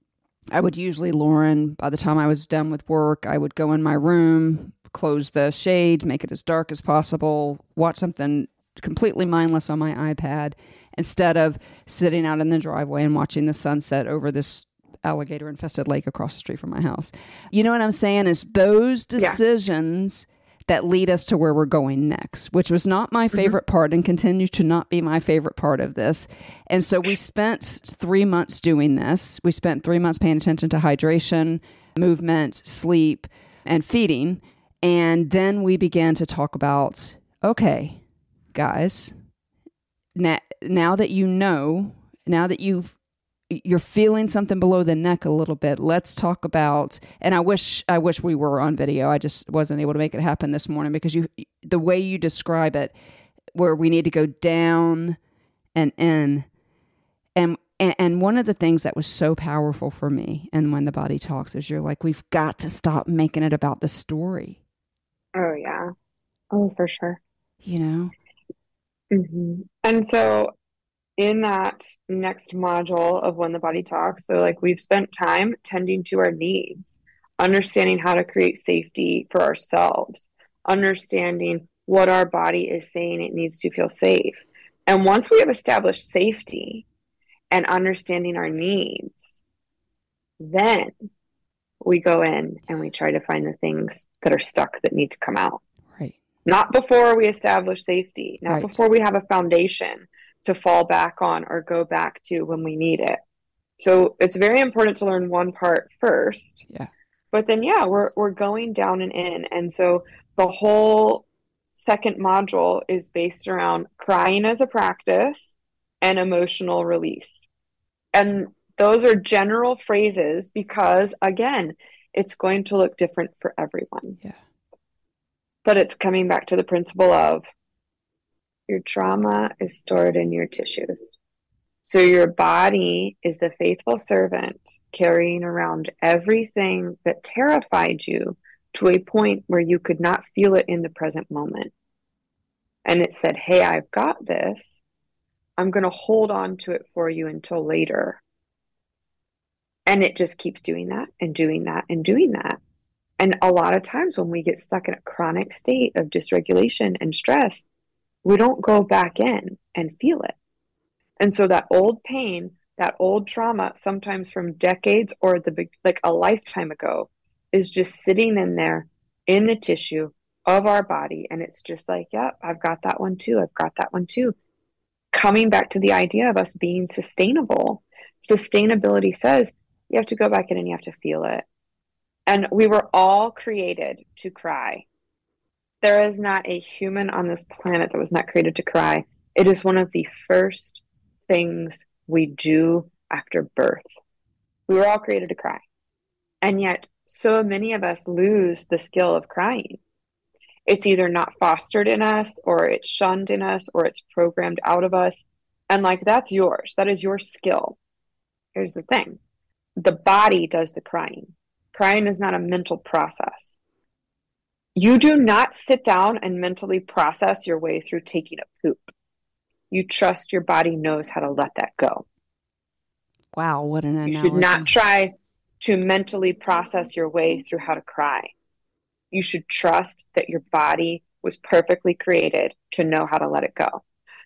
I would usually, Lauren, by the time I was done with work, I would go in my room, close the shades, make it as dark as possible, watch something completely mindless on my iPad, instead of sitting out in the driveway and watching the sunset over this alligator-infested lake across the street from my house. You know what I'm saying? Is those decisions that lead us to where we're going next, which was not my favorite part and continues to not be my favorite part of this. And so we spent 3 months doing this. We spent 3 months paying attention to hydration, movement, sleep, and feeding. And then we began to talk about, okay, guys, now that you're feeling something below the neck a little bit, let's talk about, and I wish we were on video. I just wasn't able to make it happen this morning, because the way you describe it where we need to go down and in. And one of the things that was so powerful for me and when the body talks is you're like, we've got to stop making it about the story. Oh, yeah. Oh, for sure. You know? Mm-hmm. And so in that next module of When the Body Talks, so like we've spent time tending to our needs, understanding how to create safety for ourselves, understanding what our body is saying it needs to feel safe. And once we have established safety and understanding our needs, then we go in and we try to find the things that are stuck that need to come out. Right. Not before we establish safety, not Right. before we have a foundation to fall back on or go back to when we need it. So it's very important to learn one part first. Yeah. But then, yeah, we're going down and in. And so the whole second module is based around crying as a practice and emotional release. And those are general phrases because, again, it's going to look different for everyone. Yeah. But it's coming back to the principle of your trauma is stored in your tissues. So your body is the faithful servant carrying around everything that terrified you to a point where you could not feel it in the present moment. And it said, hey, I've got this. I'm going to hold on to it for you until later. And it just keeps doing that and doing that and doing that. And a lot of times when we get stuck in a chronic state of dysregulation and stress, we don't go back in and feel it. And so that old pain, that old trauma, sometimes from decades or like a lifetime ago, is just sitting in there in the tissue of our body. And it's just like, yep, I've got that one too. I've got that one too. Coming back to the idea of us being sustainable. Sustainability says you have to go back in and you have to feel it. And we were all created to cry. There is not a human on this planet that was not created to cry. It is one of the first things we do after birth. We were all created to cry. And yet, so many of us lose the skill of crying. It's either not fostered in us, or it's shunned in us, or it's programmed out of us. And like, that's yours. That is your skill. Here's the thing. The body does the crying. Crying is not a mental process. You do not sit down and mentally process your way through taking a poop. You trust your body knows how to let that go. Wow, what an analogy. You should not try to mentally process your way through how to cry. You should trust that your body was perfectly created to know how to let it go.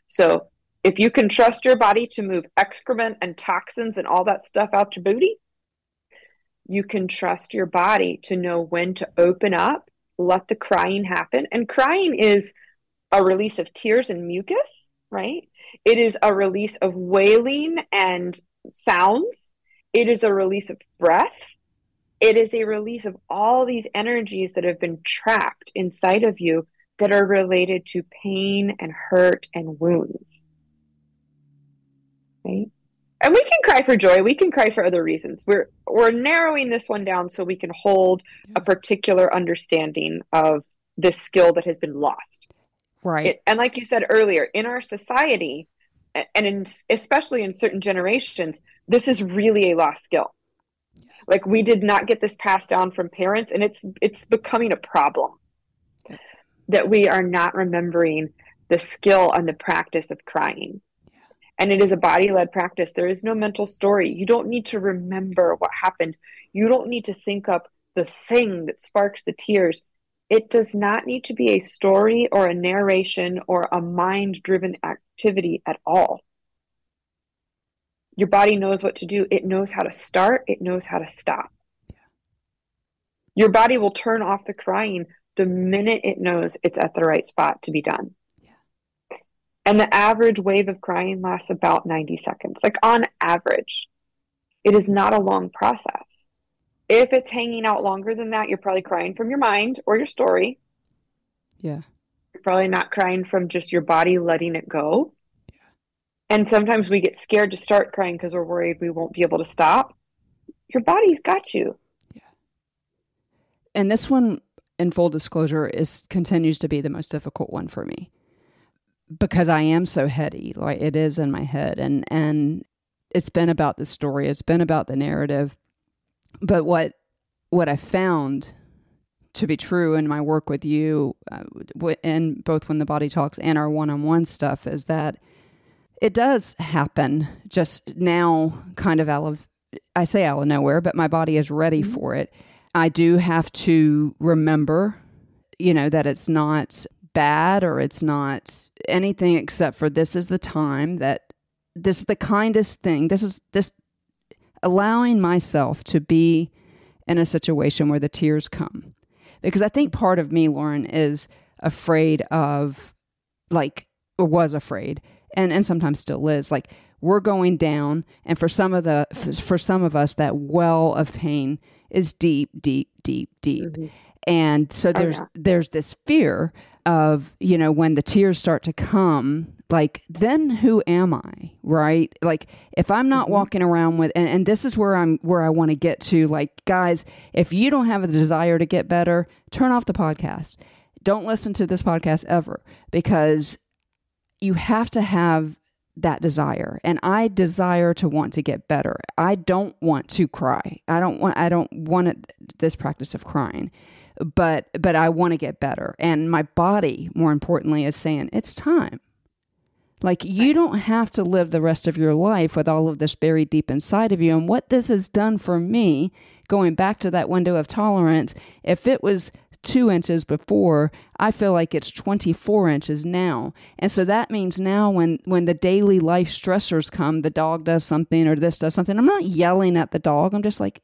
So if you can trust your body to move excrement and toxins and all that stuff out your booty, you can trust your body to know when to open up, let the crying happen. And crying is a release of tears and mucus, right? It is a release of wailing and sounds. It is a release of breath. It is a release of all these energies that have been trapped inside of you that are related to pain and hurt and wounds. Right? And we can cry for joy. We can cry for other reasons. We're narrowing this one down so we can hold a particular understanding of this skill that has been lost. Right. And like you said earlier, in our society, and especially in certain generations, this is really a lost skill. Like, we did not get this passed down from parents, and it's becoming a problem that we are not remembering the skill and the practice of crying. And it is a body-led practice. There is no mental story. You don't need to remember what happened. You don't need to think up the thing that sparks the tears. It does not need to be a story or a narration or a mind-driven activity at all. Your body knows what to do. It knows how to start. It knows how to stop. Your body will turn off the crying the minute it knows it's at the right spot to be done. And the average wave of crying lasts about 90 seconds. Like, on average, it is not a long process. If it's hanging out longer than that, you're probably crying from your mind or your story. Yeah. You're probably not crying from just your body letting it go. Yeah. And sometimes we get scared to start crying because we're worried we won't be able to stop. Your body's got you. Yeah. And this one, in full disclosure, continues to be the most difficult one for me. because I am so heady, like it is in my head. And it's been about the story. It's been about the narrative. But what I found to be true in my work with you, and both When the Body Talks and our one-on-one stuff, is that it does happen just now, kind of I say out of nowhere, but my body is ready for it. I do have to remember, that it's not bad or it's not anything except for this is the time that this is the kindest thing. This allowing myself to be in a situation where the tears come. Because I think part of me, Lauren, is afraid of, or was afraid, and sometimes still is, we're going down, and for some of us, that well of pain is deep, deep, deep, deep. Mm-hmm. And so there's this fear of, when the tears start to come, then who am I, right? If I'm not walking around with, and this is where I want to get to, guys, if you don't have a desire to get better, turn off the podcast. Don't listen to this podcast ever, because you have to have that desire. And I desire to want to get better. I don't want to cry. I don't want this practice of crying, but I want to get better. And my body, more importantly, is saying it's time. You don't have to live the rest of your life with all of this buried deep inside of you. And what this has done for me, going back to that window of tolerance, if it was 2 inches before, I feel like it's 24 inches now. And so that means now when the daily life stressors come, the dog does something or this does something, I'm not yelling at the dog. I'm just like,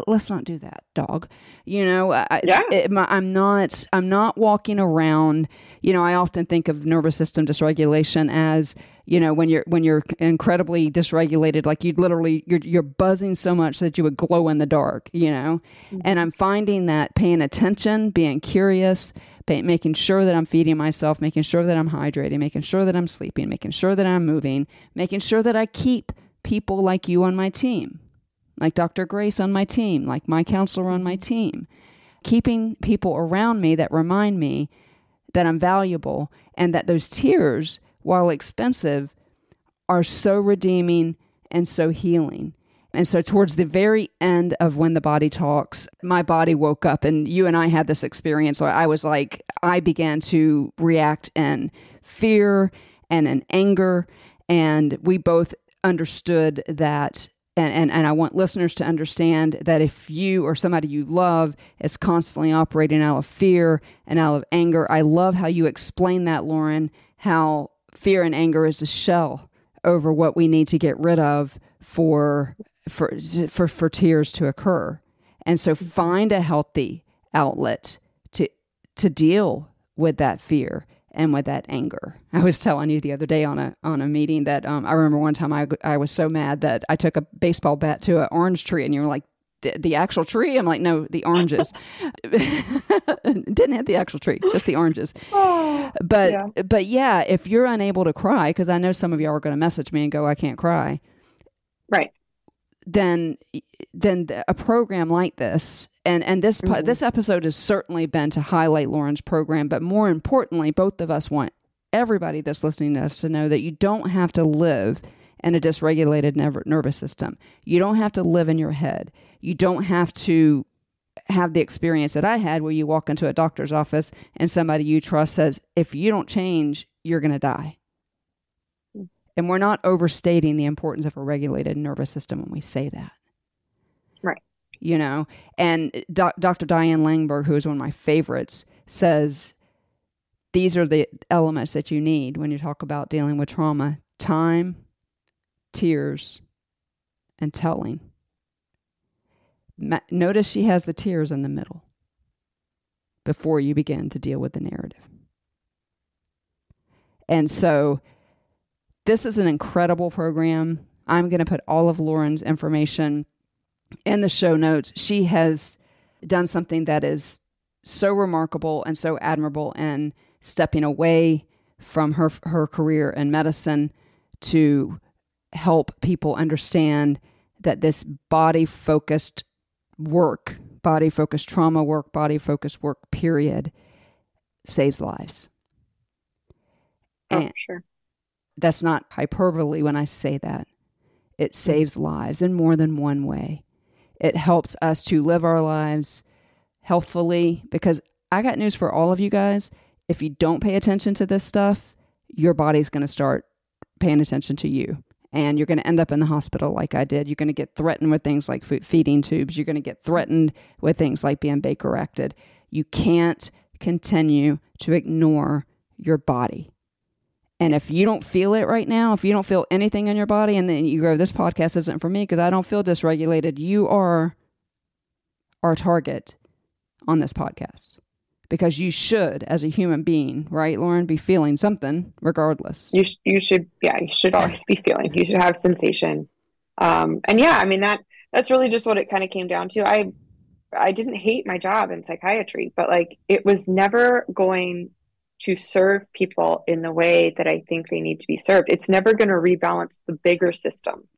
let's not do that, dog. I'm not walking around. I often think of nervous system dysregulation as, when you're incredibly dysregulated, you're buzzing so much that you would glow in the dark, And I'm finding that paying attention, being curious, making sure that I'm feeding myself, making sure that I'm hydrating, making sure that I'm sleeping, making sure that I'm moving, making sure that I keep people like you on my team. Like Dr. Grace on my team, like my counselor on my team, keeping people around me that remind me that I'm valuable and that those tears, while expensive, are so redeeming and so healing. And so towards the very end of When the Body Talks, my body woke up, and you and I had this experience where I began to react in fear and in anger, and we both understood that. And I want listeners to understand that if you or somebody you love is constantly operating out of fear and out of anger, I love how you explain that, Lauren, how fear and anger is a shell over what we need to get rid of for tears to occur. And so find a healthy outlet to deal with that fear and with that anger. I was telling you the other day on a meeting that I remember one time I was so mad that I took a baseball bat to an orange tree, and you were like, the actual tree? I'm like, no, the oranges. Didn't hit the actual tree, just the oranges. But yeah, if you're unable to cry, because I know some of y'all are going to message me and go, I can't cry. Right. Then a program like this, and this episode has certainly been to highlight Lauren's program, but more importantly, both of us want everybody that's listening to us to know that you don't have to live in a dysregulated nervous system. You don't have to live in your head. You don't have to have the experience that I had where you walk into a doctor's office and somebody you trust says, if you don't change, you're going to die. And we're not overstating the importance of a regulated nervous system when we say that. Right. And Dr. Diane Langberg, who is one of my favorites, says these are the elements that you need when you talk about dealing with trauma: time, tears, and telling. Notice she has the tears in the middle before you begin to deal with the narrative. And so this is an incredible program. I'm going to put all of Lauren's information in the show notes. She has done something that is so remarkable and so admirable in stepping away from her career in medicine to help people understand that this body-focused work, body-focused trauma work, body-focused work, period, saves lives. Oh, sure. That's not hyperbole when I say that. It saves lives in more than one way. It helps us to live our lives healthfully, because I got news for all of you guys. If you don't pay attention to this stuff, your body's going to start paying attention to you. And you're going to end up in the hospital like I did. You're going to get threatened with things like feeding tubes. You're going to get threatened with things like being Baker acted. You can't continue to ignore your body. And if you don't feel it right now, if you don't feel anything in your body, and then you go, this podcast isn't for me because I don't feel dysregulated, you are our target on this podcast. Because you should, as a human being, right, Lauren, be feeling something regardless. You should always be feeling. You should have sensation. And yeah, I mean, that's really just what it kind of came down to. I didn't hate my job in psychiatry, but like, it was never going to serve people in the way that I think they need to be served. It's never going to rebalance the bigger system.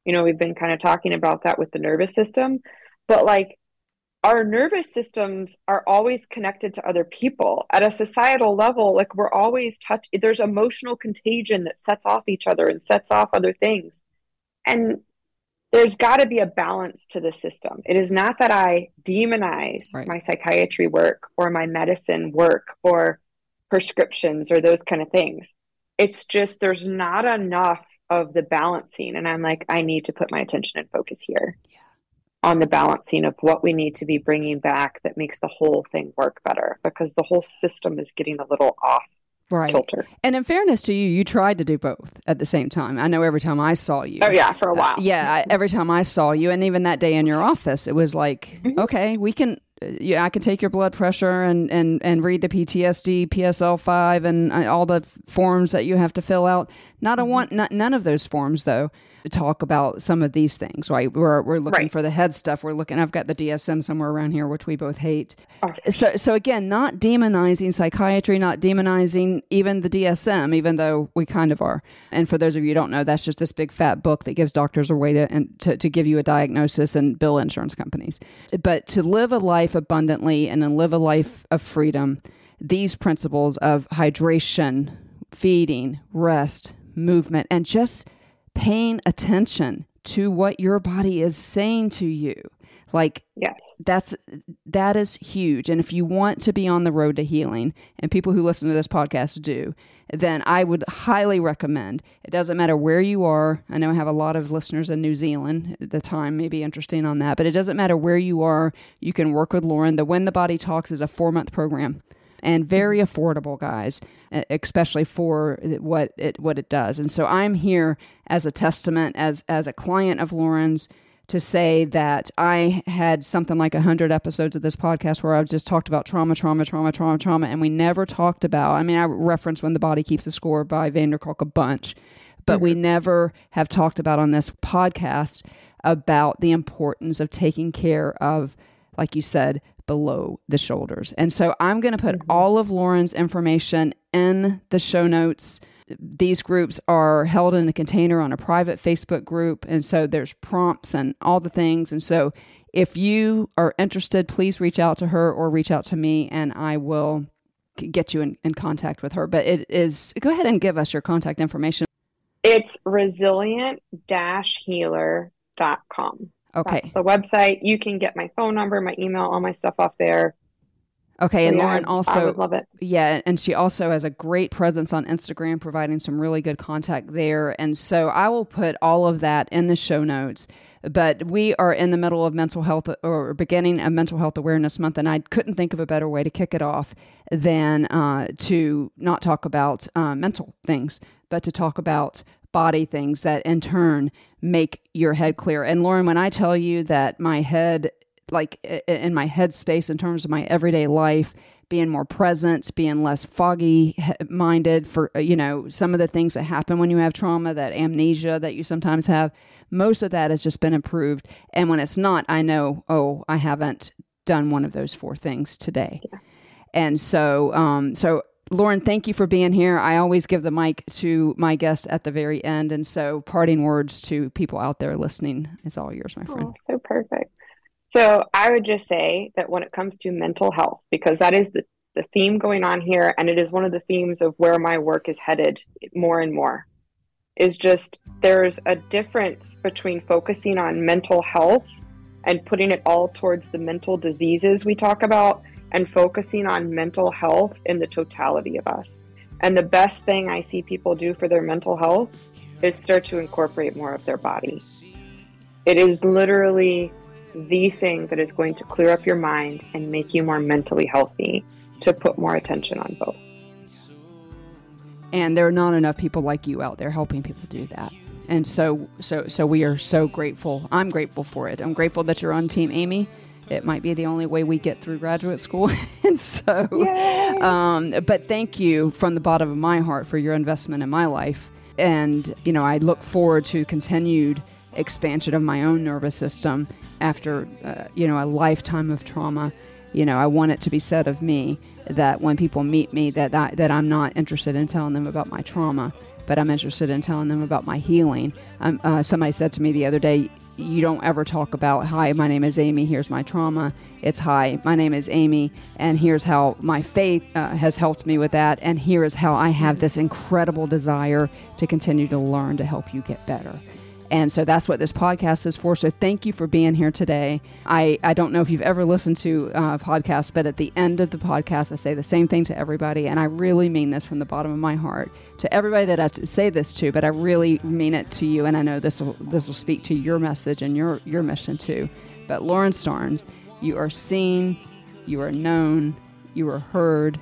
You know, we've been kind of talking about that with the nervous system, but like, our nervous systems are always connected to other people at a societal level. Like, we're always there's emotional contagion that sets off each other and sets off other things. And there's got to be a balance to the system. It is not that I demonize my psychiatry work or my medicine work or prescriptions or those kind of things. It's just, there's not enough of the balancing. And I'm like, I need to put my attention and focus here on the balancing of what we need to be bringing back that makes the whole thing work better, because the whole system is getting a little off kilter. And in fairness to you, you tried to do both at the same time. I know every time I saw you. Oh yeah, for a while. Every time I saw you, and even that day in your office, it was like, okay, we can. I can take your blood pressure and read the PTSD, PSL-5, and all the forms that you have to fill out. None of those forms, though, talk about some of these things, right? We're looking for the head stuff. I've got the DSM somewhere around here, which we both hate. Oh. So again, not demonizing psychiatry, not demonizing even the DSM, even though we kind of are. And for those of you who don't know, that's just this big fat book that gives doctors a way to give you a diagnosis and bill insurance companies. But to live a life abundantly and then live a life of freedom, these principles of hydration, feeding, rest, movement, and just paying attention to what your body is saying to you. Like, yes, that is huge. And if you want to be on the road to healing, and people who listen to this podcast do, then I would highly recommend, it doesn't matter where you are. I know I have a lot of listeners in New Zealand at the time, maybe interesting on that, but it doesn't matter where you are. You can work with Lauren. The When the Body Talks is a 4-month program. And very affordable, guys, especially for what it does. And so I'm here as a testament, as a client of Lauren's, to say that I had something like 100 episodes of this podcast where I've just talked about trauma, and we never talked about, I mean, I referenced When the Body Keeps the Score by Vanderkolk a bunch, but we never have talked about on this podcast about the importance of taking care of, like you said, below the shoulders. And so I'm going to put all of Lauren's information in the show notes. These groups are held in a container on a private Facebook group. And so there's prompts and all the things. And so if you are interested, please reach out to her or reach out to me, and I will get you in contact with her. But it is, go ahead and give us your contact information. It's resilient-healer.com. Okay. That's the website. You can get my phone number, my email, all my stuff off there. Okay. And Lauren also, I would love it. Yeah. And she also has a great presence on Instagram, providing some really good contact there. And so I will put all of that in the show notes. But we are in the middle of mental health, or beginning a mental health awareness month. And I couldn't think of a better way to kick it off than to not talk about mental things, but to talk about body things that in turn make your head clear. And Lauren, when I tell you that my head, like in my head space in terms of my everyday life, being more present, being less foggy minded for, some of the things that happen when you have trauma, that amnesia that you sometimes have, most of that has just been improved. And when it's not, I know, I haven't done one of those 4 things today. Yeah. And so Lauren, thank you for being here. I always give the mic to my guests at the very end. And so parting words to people out there listening is all yours, my friend. Oh, so perfect. So I would just say that when it comes to mental health, because that is the theme going on here, and it is one of the themes of where my work is headed more and more, is just there's a difference between focusing on mental health and putting it all towards the mental diseases we talk about, and focusing on mental health in the totality of us. And the best thing I see people do for their mental health is start to incorporate more of their body. It is literally the thing that is going to clear up your mind and make you more mentally healthy, to put more attention on both. And there are not enough people like you out there helping people do that. And so we are so grateful. I'm grateful for it. I'm grateful that you're on Team Amy. It might be the only way we get through graduate school. And so, but thank you from the bottom of my heart for your investment in my life. And, I look forward to continued expansion of my own nervous system after, a lifetime of trauma. I want it to be said of me that when people meet me, that I'm not interested in telling them about my trauma, but I'm interested in telling them about my healing. Somebody said to me the other day, you don't ever talk about, hi, my name is Amy, here's my trauma. It's, hi, my name is Amy, and here's how my faith has helped me with that, and here is how I have this incredible desire to continue to learn to help you get better. And so that's what this podcast is for. So thank you for being here today. I don't know if you've ever listened to podcasts, but at the end of the podcast, I say the same thing to everybody. And I really mean this from the bottom of my heart to everybody that I say this to, but I really mean it to you. And I know this will speak to your message and your mission too. But Lauren Starnes, you are seen, you are known, you are heard,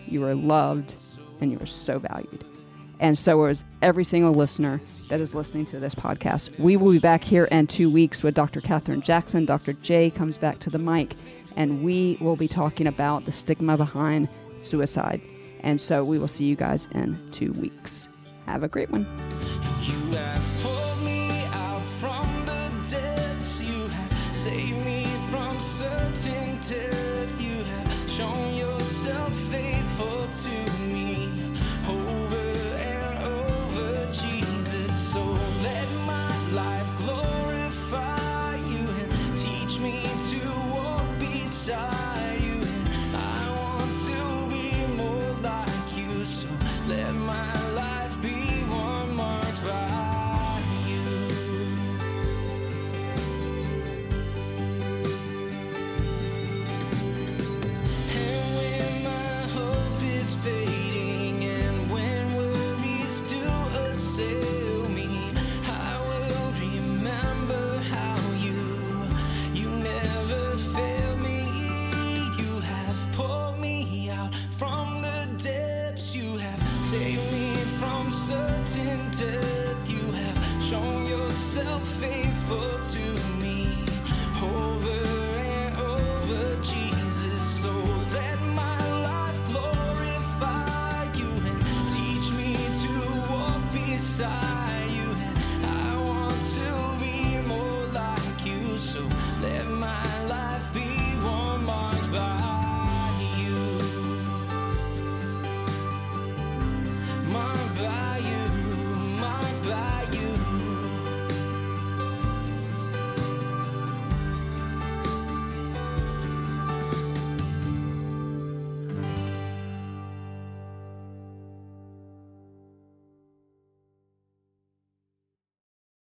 you are loved, and you are so valued. And so is every single listener that is listening to this podcast. We will be back here in 2 weeks with Dr. Katherine Jackson. Dr. J comes back to the mic, and we will be talking about the stigma behind suicide. And so we will see you guys in 2 weeks. Have a great one. You have pulled me out from the depths. You have saved me from certain death. You have shown yourself faithful to me over and over, Jesus. So let my life glorify you and teach me to walk beside you. And I want to be more like you. So let my life be one marked by you. And when my hope is fading and when worries do assail me, I will remember how you never fail me. You have pulled me out from the depths. You have saved me